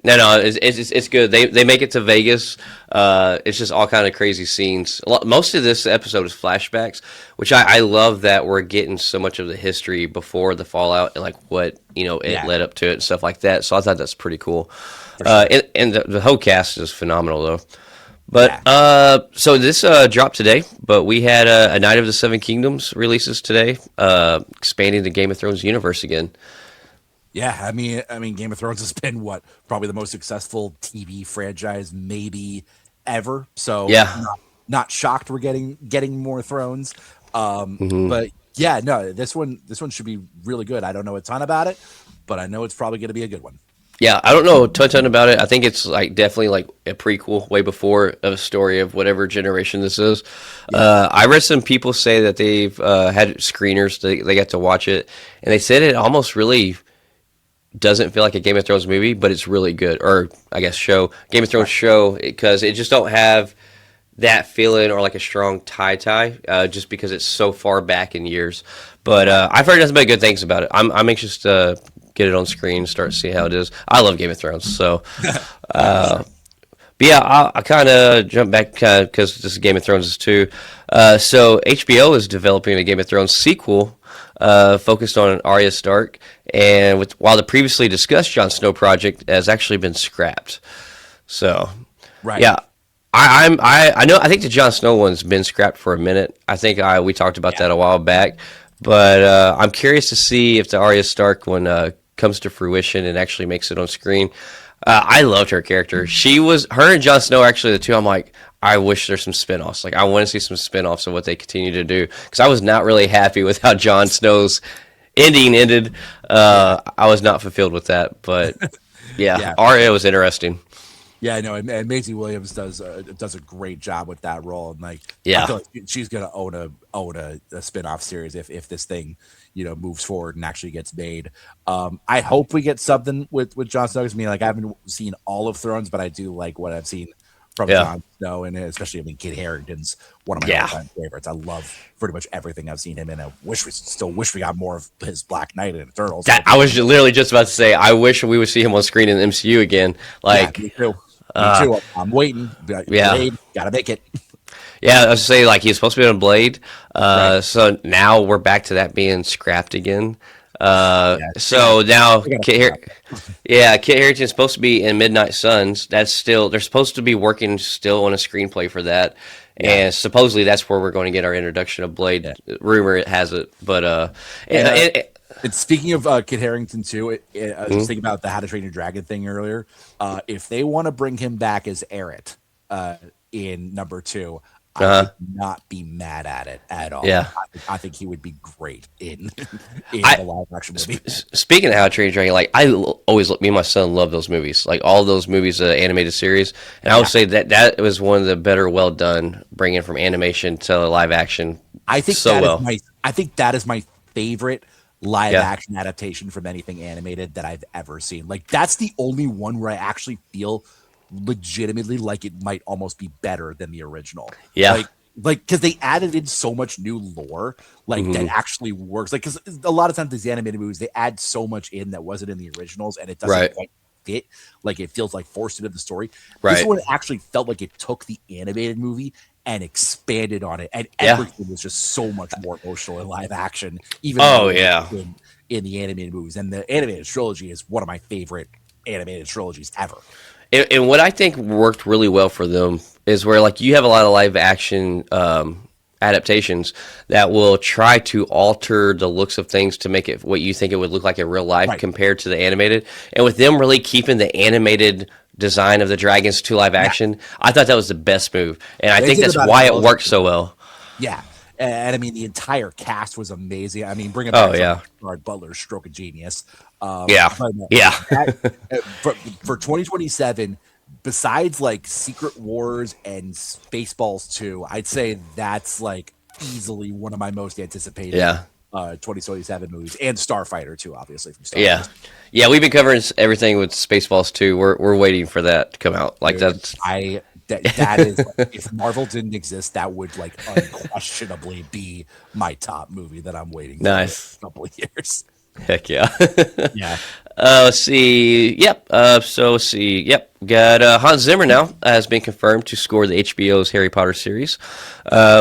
Speaker 1: it's good. They make it to Vegas. It's just all kind of crazy scenes. Most of this episode is flashbacks, which I love that we're getting so much of the history before the Fallout and like what it led up to it and stuff like that. So I thought that's pretty cool. Sure. And the whole cast is phenomenal though. But so this dropped today, but we had a Night of the Seven Kingdoms releases today, expanding the Game of Thrones universe again.
Speaker 2: Yeah, I mean, Game of Thrones has been probably the most successful TV franchise maybe ever. So not shocked we're getting more Thrones. But yeah, no, this one should be really good. I don't know a ton about it, but I know it's probably going to be a good one.
Speaker 1: Yeah, I don't know a ton about it. I think it's definitely a prequel way before a story of whatever generation this is. I read some people say that they've had screeners, they got to watch it, and they said it almost really doesn't feel like a Game of Thrones movie, but it's really good, or I guess Game of Thrones show, because it just don't have that feeling or like a strong tie, just because it's so far back in years. But I've heard nothing but good things about it. I'm anxious to get it on screen, start to see how it is. I love Game of Thrones, so. But yeah, I kind of jump back because this is Game of Thrones too. So HBO is developing a Game of Thrones sequel focused on Arya Stark, and while the previously discussed Jon Snow project has actually been scrapped. So,
Speaker 2: right,
Speaker 1: yeah, I think the Jon Snow one's been scrapped for a minute. I think we talked about that a while back, but I'm curious to see if the Arya Stark one comes to fruition and actually makes it on screen. I loved her character. Her and Jon Snow are actually the two. I'm like, I wish there's some spinoffs. Like, I want to see some spinoffs of what they continue to do, because I was not really happy with how Jon Snow's ending ended. I was not fulfilled with that, but Arya was interesting.
Speaker 2: Yeah, I know, and Maisie Williams does a great job with that role, and I feel like she's gonna own a spin-off series if this thing moves forward and actually gets made. I hope we get something with Jon Snow. I mean, I haven't seen all of Thrones, but I do like what I've seen from Jon Snow, and especially Kit Harington's one of my all-time favorites. I love pretty much everything I've seen him in. I still wish we got more of his Black Knight in Eternals.
Speaker 1: I was literally just about to say, I wish we would see him on screen in the MCU again.
Speaker 2: Me too. I'm waiting. Blade, gotta make it.
Speaker 1: Yeah, I was say he's supposed to be on Blade, so now we're back to that being scrapped again. So now Kit Harington's supposed to be in Midnight Suns. They're supposed to be working still on a screenplay for that, and supposedly that's where we're going to get our introduction of Blade. Rumor it has it, but
Speaker 2: And speaking of Kit Harington too, I was just thinking about the How to Train Your Dragon thing earlier. If they want to bring him back as Eret, in number two, I
Speaker 1: Uh-huh.
Speaker 2: would not be mad at it at all.
Speaker 1: Yeah.
Speaker 2: I think he would be great in in the
Speaker 1: I
Speaker 2: live action movie.
Speaker 1: speaking of How to Train Your Dragon, like always, me and my son love those movies, like all those movies, the animated series, and I would
Speaker 2: Yeah,
Speaker 1: say that that was one of the better, well done, bringing from animation to live action, so well.
Speaker 2: I think that is my favorite live
Speaker 1: Yeah,
Speaker 2: action adaptation from anything animated that I've ever seen. Like that's the only one where I actually feel legitimately like it might almost be better than the original.
Speaker 1: yeah,
Speaker 2: Like because they added in so much new lore like that
Speaker 1: hmm
Speaker 2: actually works. Like because a lot of times these animated movies they add so much in that wasn't in the originals and it doesn't
Speaker 1: right,
Speaker 2: quite fit. Like it feels like forced into the story. This
Speaker 1: right,
Speaker 2: one actually felt like it took the animated movie and expanded on it, and
Speaker 1: yeah.
Speaker 2: everything was just so much more emotional in live action, even than it
Speaker 1: Oh
Speaker 2: was
Speaker 1: yeah,
Speaker 2: in the animated movies. And the animated trilogy is one of my favorite animated trilogies ever.
Speaker 1: and what I think worked really well for them is where like you have a lot of live action adaptations that will try to alter the looks of things to make it what you think it would look like in real life
Speaker 2: Right.
Speaker 1: compared to the animated. And with them really keeping the animated design of the dragons to live
Speaker 2: Yeah.
Speaker 1: action, I thought that was the best move. And I
Speaker 2: They
Speaker 1: think
Speaker 2: did
Speaker 1: that's
Speaker 2: about as
Speaker 1: why it
Speaker 2: well as
Speaker 1: worked so well.
Speaker 2: yeah. And I mean, the entire cast was amazing. I mean, bringing
Speaker 1: Oh
Speaker 2: back
Speaker 1: yeah.
Speaker 2: Gerard Butler's stroke of genius.
Speaker 1: Yeah.
Speaker 2: But
Speaker 1: Yeah.
Speaker 2: that, for 2027, besides like Secret Wars and Spaceballs 2, I'd say that's like easily one of my most anticipated
Speaker 1: Yeah.
Speaker 2: 2027 movies, and Starfighter too, obviously from Star
Speaker 1: Yeah.
Speaker 2: Wars.
Speaker 1: Yeah, we've been covering everything with Spaceballs too. We're waiting for that to come out. Like
Speaker 2: Dude,
Speaker 1: that's
Speaker 2: that is like, if Marvel didn't exist, that would like unquestionably be my top movie that I'm waiting for in
Speaker 1: nice.
Speaker 2: a couple of years.
Speaker 1: Heck yeah.
Speaker 2: Yeah.
Speaker 1: Let's see. Yep. So let's see. Yep. Got Hans Zimmer now has been confirmed to score the HBO's Harry Potter series,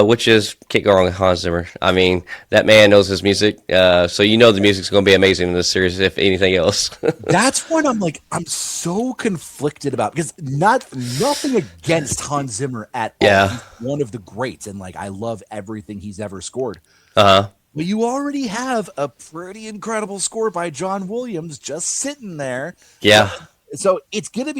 Speaker 1: which is can't go wrong with Hans Zimmer. I mean, that man knows his music, so you know the music's going to be amazing in this series, if anything else.
Speaker 2: That's what I'm so conflicted about because nothing against Hans Zimmer at all.
Speaker 1: Yeah.
Speaker 2: He's one of the greats, and like I love everything he's ever scored.
Speaker 1: Uh huh.
Speaker 2: But you already have a pretty incredible score by John Williams just sitting there. So
Speaker 1: Yeah.
Speaker 2: so it's gonna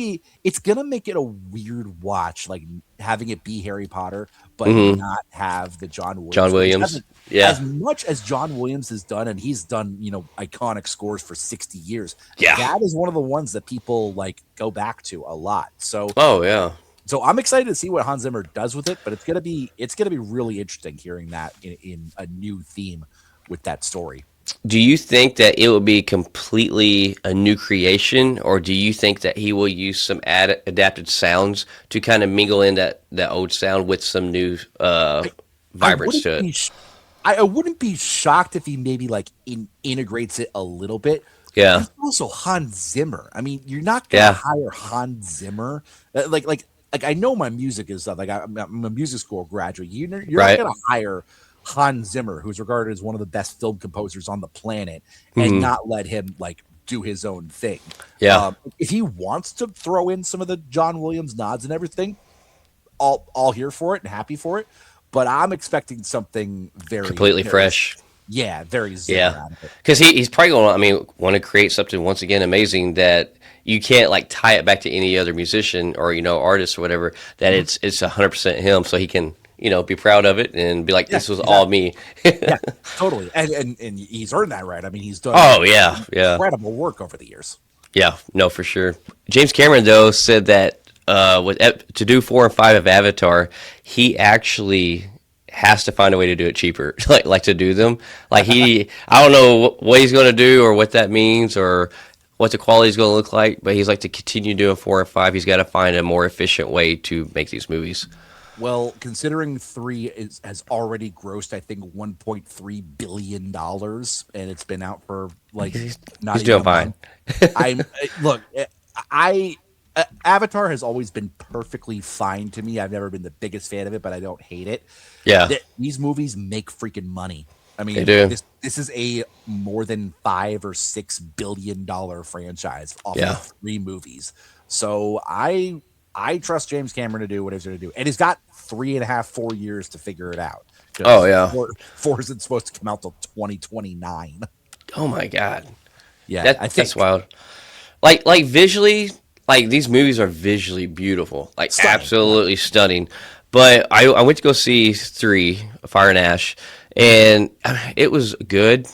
Speaker 2: make it a weird watch, like having it be Harry Potter, but
Speaker 1: hmm
Speaker 2: not have the John Williams
Speaker 1: John
Speaker 2: score. Which
Speaker 1: Williams.
Speaker 2: as
Speaker 1: Yeah.
Speaker 2: much as John Williams has done, and he's done, iconic scores for 60 years,
Speaker 1: Yeah.
Speaker 2: that is one of the ones that people like go back to a lot.
Speaker 1: Oh yeah.
Speaker 2: So I'm excited to see what Hans Zimmer does with it, but it's gonna be really interesting hearing that in a new theme with that story.
Speaker 1: Do you think that it will be completely a new creation, or do you think that he will use some adapted sounds to kind of mingle in that old sound with some new
Speaker 2: I
Speaker 1: vibrance
Speaker 2: wouldn't
Speaker 1: to it?
Speaker 2: be I wouldn't be shocked if he maybe like integrates it a little bit. But
Speaker 1: Yeah.
Speaker 2: he's also Hans Zimmer. I mean, you're not gonna
Speaker 1: Yeah.
Speaker 2: hire Hans Zimmer. Like I know my music is stuff. Like I'm a music school graduate. You're not
Speaker 1: Right.
Speaker 2: gonna hire Hans Zimmer, who's regarded as one of the best film composers on the planet, and
Speaker 1: hmm
Speaker 2: not let him like do his own thing.
Speaker 1: Yeah.
Speaker 2: If he wants to throw in some of the John Williams nods and everything, all here for it and happy for it. But I'm expecting something very,
Speaker 1: Completely
Speaker 2: very,
Speaker 1: fresh.
Speaker 2: yeah, very Zimmer
Speaker 1: Yeah.
Speaker 2: out of it.
Speaker 1: Because he's probably going to, I mean, want to create something once again amazing that you can't like tie it back to any other musician or, artist or whatever, that it's 100% him. So he can, be proud of it and be like,
Speaker 2: Yeah,
Speaker 1: this was all
Speaker 2: exactly.
Speaker 1: me.
Speaker 2: Yeah, totally. And he's earned that right. I mean, he's done
Speaker 1: Oh, yeah. Yeah.
Speaker 2: incredible work over the years.
Speaker 1: Yeah, no, for sure. James Cameron though said that to do 4 and 5 of Avatar, he actually has to find a way to do it cheaper, like to do them. Like I don't know what he's going to do or what that means or what the quality is going to look like, but he's like to continue doing 4 and 5. He's got to find a more efficient way to make these movies.
Speaker 2: Well, considering has already grossed, I think $1.3 billion, and it's been out for like not
Speaker 1: He's
Speaker 2: even
Speaker 1: doing
Speaker 2: a
Speaker 1: fine.
Speaker 2: month. I'm look, I Avatar has always been perfectly fine to me. I've never been the biggest fan of it, but I don't hate it.
Speaker 1: Yeah,
Speaker 2: These movies make freaking money. I
Speaker 1: they
Speaker 2: mean,
Speaker 1: do.
Speaker 2: this is a more than $5 or $6 billion franchise off
Speaker 1: Yeah.
Speaker 2: of 3 movies. So I trust James Cameron to do what he's going to do, and he's got 3.5, 4 years to figure it out.
Speaker 1: Oh yeah.
Speaker 2: Four isn't supposed to come out till 2029.
Speaker 1: Oh my God.
Speaker 2: Yeah,
Speaker 1: That's wild. Like visually, like these movies are visually beautiful, like
Speaker 2: Stunning. Yeah.
Speaker 1: absolutely stunning. But I went to go see three Fire and Ash, and it was good.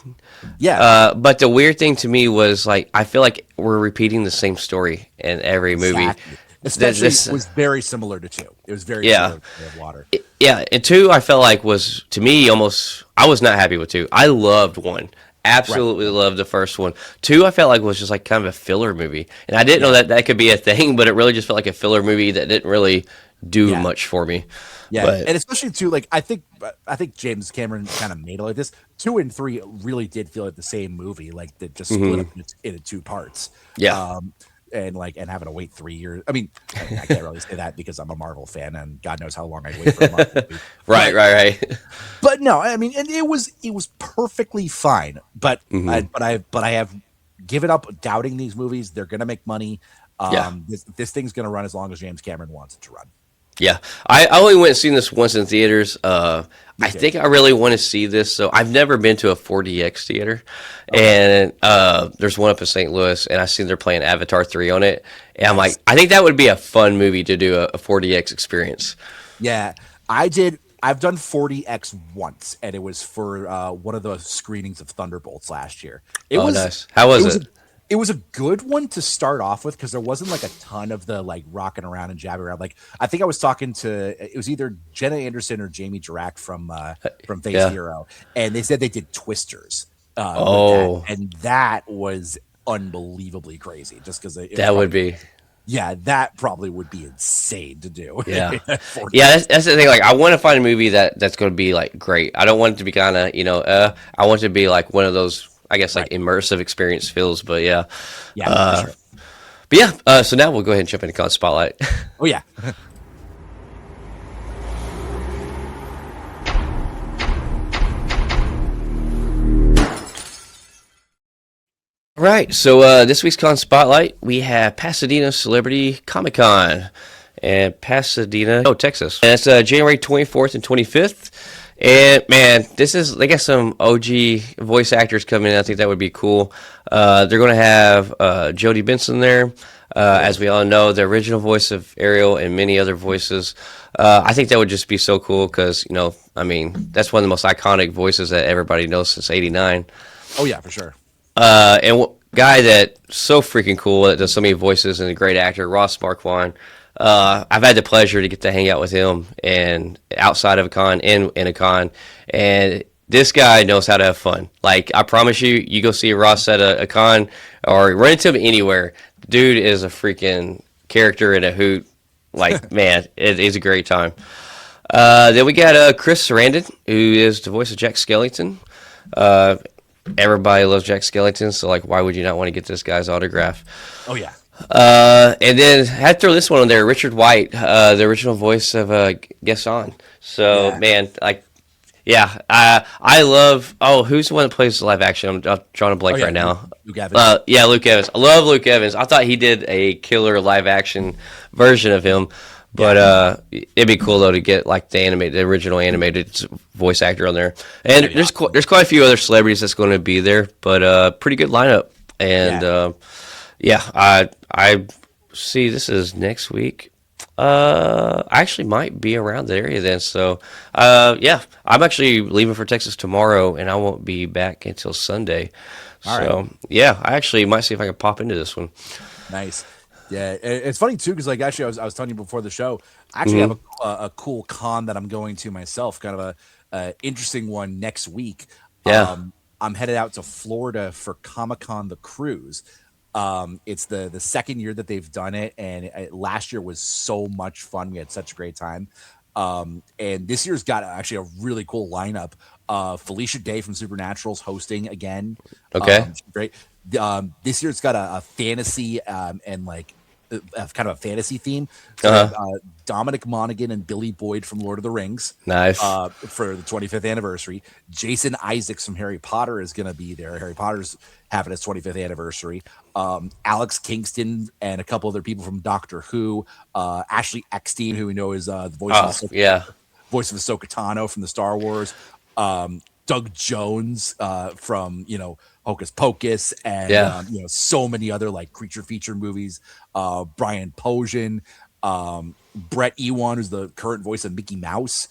Speaker 2: Yeah.
Speaker 1: But the weird thing to me was like I feel like we're repeating the same story in every movie.
Speaker 2: Exactly. Especially
Speaker 1: This,
Speaker 2: was very similar to two. It was very
Speaker 1: yeah,
Speaker 2: similar to Water.
Speaker 1: yeah. And two, I felt like was to me almost. I was not happy with two. I loved one.
Speaker 2: Right.
Speaker 1: Absolutely loved the first one. Two, I felt like was just like kind of a filler movie, and I didn't know
Speaker 2: Yeah.
Speaker 1: that that could be a thing, but it really just felt like a filler movie that didn't really do
Speaker 2: Yeah.
Speaker 1: much for me.
Speaker 2: Yeah,
Speaker 1: But
Speaker 2: and especially too, like I think James Cameron kind of made it like this. Two and three really did feel like the same movie, like that just split up into two parts.
Speaker 1: yeah,
Speaker 2: Um, and having to wait 3 years. I mean, I can't really say that because I'm a Marvel fan, and God knows how long I wait for a Marvel movie.
Speaker 1: right, right.
Speaker 2: But no, I mean, and it was perfectly fine. But
Speaker 1: Hmm.
Speaker 2: I have given up doubting these movies. They're gonna make money.
Speaker 1: Yeah.
Speaker 2: This thing's gonna run as long as James Cameron wants it to run.
Speaker 1: Yeah, I only went and seen this once in theaters.
Speaker 2: Me
Speaker 1: I
Speaker 2: too.
Speaker 1: think I really want to see this. So I've never been to a 4DX theater,
Speaker 2: Okay.
Speaker 1: and there's one up in St. Louis, and I seen they're playing Avatar 3 on it, and I'm like,
Speaker 2: Nice.
Speaker 1: I think that would be a fun movie to do a 4DX experience.
Speaker 2: Yeah, I did. I've done 40X once, and it was for one of the screenings of Thunderbolts last year. It
Speaker 1: Oh,
Speaker 2: was
Speaker 1: nice. How
Speaker 2: it
Speaker 1: was
Speaker 2: was a,
Speaker 1: it?
Speaker 2: it was a good one to start off with because there wasn't like a ton of the like rocking around and jabbing around. Like I think I was talking to it was either Jenna Anderson or Jamie Dirac from Phase
Speaker 1: Yeah.
Speaker 2: Zero, and they said they did twisters with that,
Speaker 1: Oh,
Speaker 2: and that was unbelievably crazy. Just because it was
Speaker 1: that would
Speaker 2: probably
Speaker 1: be.
Speaker 2: yeah, that probably would be insane to do.
Speaker 1: Yeah. Yeah,
Speaker 2: 40X.
Speaker 1: that's the thing. Like, I want to find a movie that's going to be like great. I don't want it to be kind of, I want it to be like one of those, I guess, like
Speaker 2: Right.
Speaker 1: immersive experience feels. But yeah,
Speaker 2: Yeah, for sure.
Speaker 1: but yeah. So now we'll go ahead and jump into Con Spotlight.
Speaker 2: Oh yeah.
Speaker 1: Right. So this week's Con Spotlight, we have Pasadena Celebrity Comic Con and Pasadena, oh, Texas. And it's January 24th and 25th. And man, this is they got some OG voice actors coming in. I think that would be cool. They're going to have Jodie Benson there, as we all know, the original voice of Ariel and many other voices. I think that would just be so cool because I mean, that's one of the most iconic voices that everybody knows since '89.
Speaker 2: Oh yeah, for sure.
Speaker 1: Guy that so freaking cool that does so many voices and a great actor, Ross Marquand. I've had the pleasure to get to hang out with him and outside of a con and in a con, and this guy knows how to have fun. Like I promise you, you go see Ross at a con or run into him anywhere. Dude is a freaking character and a hoot. Like man, it's a great time. Then we got Chris Sarandon, who is the voice of Jack Skellington. Uh, Everybody loves Jack Skellington, so like, why would you not want to get this guy's autograph?
Speaker 2: Oh yeah.
Speaker 1: And then I had to throw this one on there, Richard White, the original voice of Gaston. So
Speaker 2: Yeah.
Speaker 1: man, like, yeah, I love. Oh, who's the one that plays the live action? I'm drawing a
Speaker 2: Oh
Speaker 1: blank
Speaker 2: yeah.
Speaker 1: right now.
Speaker 2: Luke Evans.
Speaker 1: Yeah, Luke Evans. I love Luke Evans. I thought he did a killer live action version of him. But
Speaker 2: Yeah.
Speaker 1: it'd be cool though to get like the original animated voice actor on there. And
Speaker 2: That'd be awesome.
Speaker 1: there's quite a few other celebrities that's going to be there, but pretty good lineup. And
Speaker 2: Yeah.
Speaker 1: yeah, I see this is next week. I actually might be around the area then. So yeah, I'm actually leaving for Texas tomorrow, and I won't be back until Sunday.
Speaker 2: All right.
Speaker 1: So yeah, I actually might see if I can pop into this one.
Speaker 2: Nice. Yeah, it's funny too because like actually I was telling you before the show. I actually have
Speaker 1: Hmm.
Speaker 2: a cool con that I'm going to myself. Kind of a interesting one next week.
Speaker 1: Yeah.
Speaker 2: I'm headed out to Florida for Comic Con the Cruise. It's the second year that they've done it, and last year was so much fun. We had such a great time. And this year's got actually a really cool lineup. Felicia Day from Supernatural's hosting again.
Speaker 1: Okay.
Speaker 2: She's great. This year's got a fantasy and like kind of a fantasy theme. So we have, Dominic Monaghan and Billy Boyd from Lord of the Rings
Speaker 1: Nice.
Speaker 2: for the 25th anniversary. Jason Isaacs from Harry Potter is going to be there. Harry Potter's having his 25th anniversary. Alex Kingston and a couple other people from Doctor Who. Ashley Eckstein, who we know is the
Speaker 1: Oh yeah.
Speaker 2: voice of Ahsoka Tano from the Star Wars. Doug Jones from Hocus Pocus, and
Speaker 1: Yeah.
Speaker 2: so many other like creature feature movies. Brian Posehn, Brett Ewan, who's the current voice of Mickey Mouse.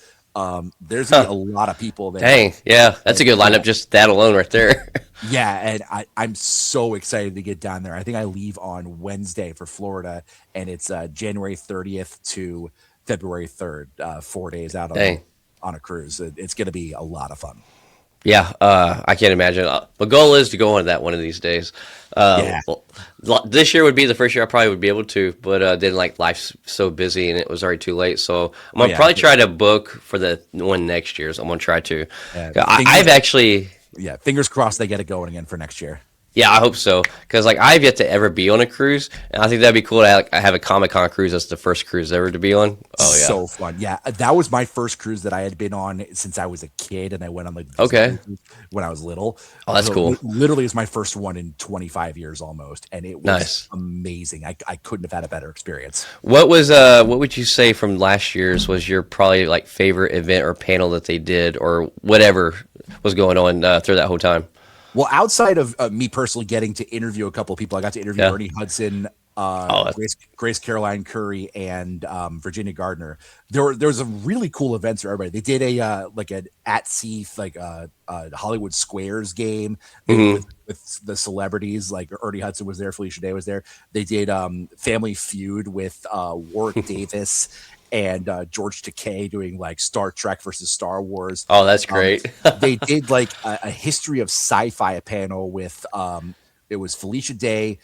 Speaker 2: There's gonna be
Speaker 1: Huh.
Speaker 2: a lot of people there.
Speaker 1: Dang. Yeah. That's a good
Speaker 2: Yeah,
Speaker 1: lineup. Just that alone right there.
Speaker 2: yeah, and I'm so excited to get down there. I think I leave on Wednesday for Florida, and it's January 30th to February 3rd, 4 days out
Speaker 1: Dang.
Speaker 2: on a cruise. It's going to be a lot of fun.
Speaker 1: Yeah, I can't imagine. The goal is to go on that one of these days.
Speaker 2: Yeah.
Speaker 1: Well, this year would be the first year I probably would be able to, but then like life's so busy and it was already too late. So I'm
Speaker 2: Oh
Speaker 1: gonna
Speaker 2: yeah.
Speaker 1: probably try to book for the one next year. So I'm gonna try to.
Speaker 2: Yeah.
Speaker 1: I've actually.
Speaker 2: Yeah. Fingers crossed they get it going again for next year.
Speaker 1: Yeah, I hope so. Because like I've yet to ever be on a cruise, and I think that'd be cool to have a Comic-Con cruise. That's the first cruise ever to be on. Oh yeah.
Speaker 2: So fun. Yeah, that was my first cruise that I had been on since I was a kid, and I went on like
Speaker 1: Okay.
Speaker 2: when I was little.
Speaker 1: Oh, that's cool.
Speaker 2: Literally, it's my first one in 25 years almost, and it was
Speaker 1: Nice.
Speaker 2: amazing. I couldn't have had a better experience.
Speaker 1: What would you say from last year's was your probably like favorite event or panel that they did or whatever was going on through that whole time?
Speaker 2: Well, outside of me personally getting to interview a couple of people, I got to interview
Speaker 1: Yeah.
Speaker 2: Ernie Hudson,
Speaker 1: Oh,
Speaker 2: Grace Caroline Curry, and Virginia Gardner. There was a really cool events for everybody. They did a like an at sea like Hollywood Squares game with the celebrities. Like Ernie Hudson was there, Felicia Day was there. They did Family Feud with Warwick Davis and George Takei doing like Star Trek versus Star Wars.
Speaker 1: oh, that's great.
Speaker 2: They did like a history of sci-fi panel with it was Felicia Day,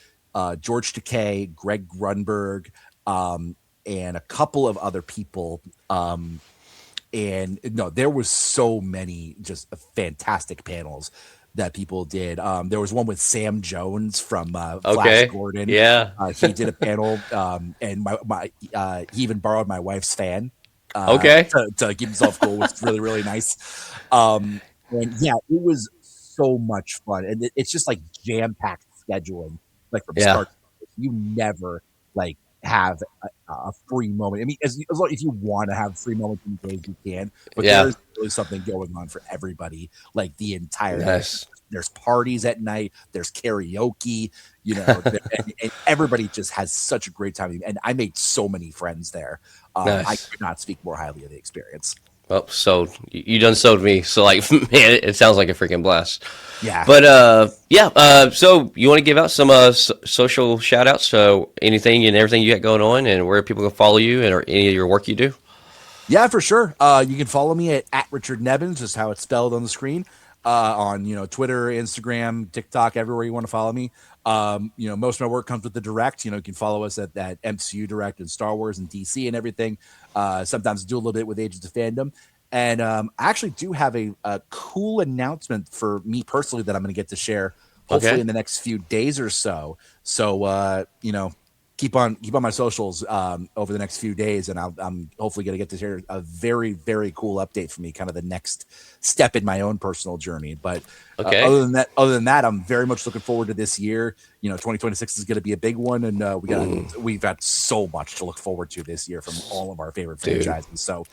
Speaker 2: George Takei, Greg Grunberg, and a couple of other people. And no, there was so many just fantastic panels that people did. There was one with Sam Jones from Flash
Speaker 1: Okay.
Speaker 2: Gordon.
Speaker 1: Yeah.
Speaker 2: He did a panel, and he even borrowed my wife's fan
Speaker 1: Okay.
Speaker 2: to keep himself cool, which is really, really nice. And yeah, it was so much fun. And it's just like jam-packed scheduling, like from
Speaker 1: Yeah.
Speaker 2: start to finish. You never like have a free moment. I mean, as long if you want to have free moments in the days, you can, but
Speaker 1: Yeah.
Speaker 2: there's really something going on for everybody, like the entire day.
Speaker 1: Nice.
Speaker 2: There's parties at night, there's karaoke, and everybody just has such a great time. And I made so many friends there. I
Speaker 1: Nice.
Speaker 2: could not speak more highly of the experience.
Speaker 1: Well, sold. You done sold me. So like, man, it sounds like a freaking blast.
Speaker 2: Yeah.
Speaker 1: But yeah. So you want to give out some social shout outs? So anything and everything you got going on, and where people can follow you, and or any of your work you do.
Speaker 2: Yeah, for sure. You can follow me at Richard Nebens, just how it's spelled on the screen. On Twitter, Instagram, TikTok, everywhere you want to follow me. Most of my work comes with the direct. You can follow us at that MCU direct and Star Wars and DC and everything. Sometimes do a little bit with Agents of Fandom. And I actually do have a cool announcement for me personally that I'm going to get to share hopefully
Speaker 1: Okay.
Speaker 2: in the next few days or so. So keep on my socials over the next few days, and I'm hopefully going to get to share a very, very cool update for me, kind of the next step in my own personal journey. But
Speaker 1: Okay.
Speaker 2: other than that, I'm very much looking forward to this year. 2026 is going to be a big one, and we've got so much to look forward to this year from all of our favorite franchises. So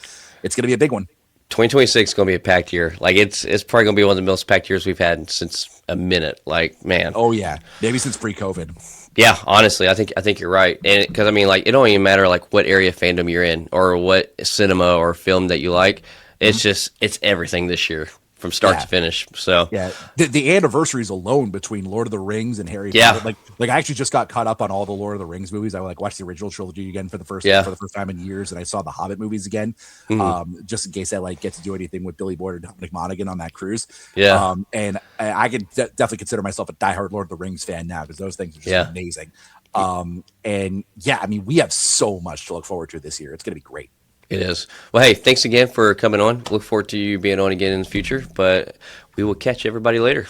Speaker 2: it's going to be a big one.
Speaker 1: 2026 is going to be a packed year. Like it's probably going to be one of the most packed years we've had since a minute. Like, man.
Speaker 2: Oh yeah, maybe since pre-COVID.
Speaker 1: Yeah, honestly, I think you're right. And because I mean, like, it don't even matter like what area of fandom you're in or what cinema or film that you like. It's just it's everything this year from start
Speaker 2: Yeah.
Speaker 1: to finish. So
Speaker 2: Yeah, the anniversaries alone between Lord of the Rings and Harry
Speaker 1: Yeah.
Speaker 2: Potter, like I actually just got caught up on all the Lord of the Rings movies. I watched the original trilogy again for the first time in years, and I saw the Hobbit movies again, just in case I get to do anything with Billy Boyd or Dominic Monaghan on that cruise.
Speaker 1: Yeah.
Speaker 2: And I could definitely consider myself a diehard Lord of the Rings fan now because those things are just amazing. And yeah, I mean, we have so much to look forward to this year. It's going to be great.
Speaker 1: It is. Well, hey, thanks again for coming on. Look forward to you being on again in the future. But we will catch everybody later.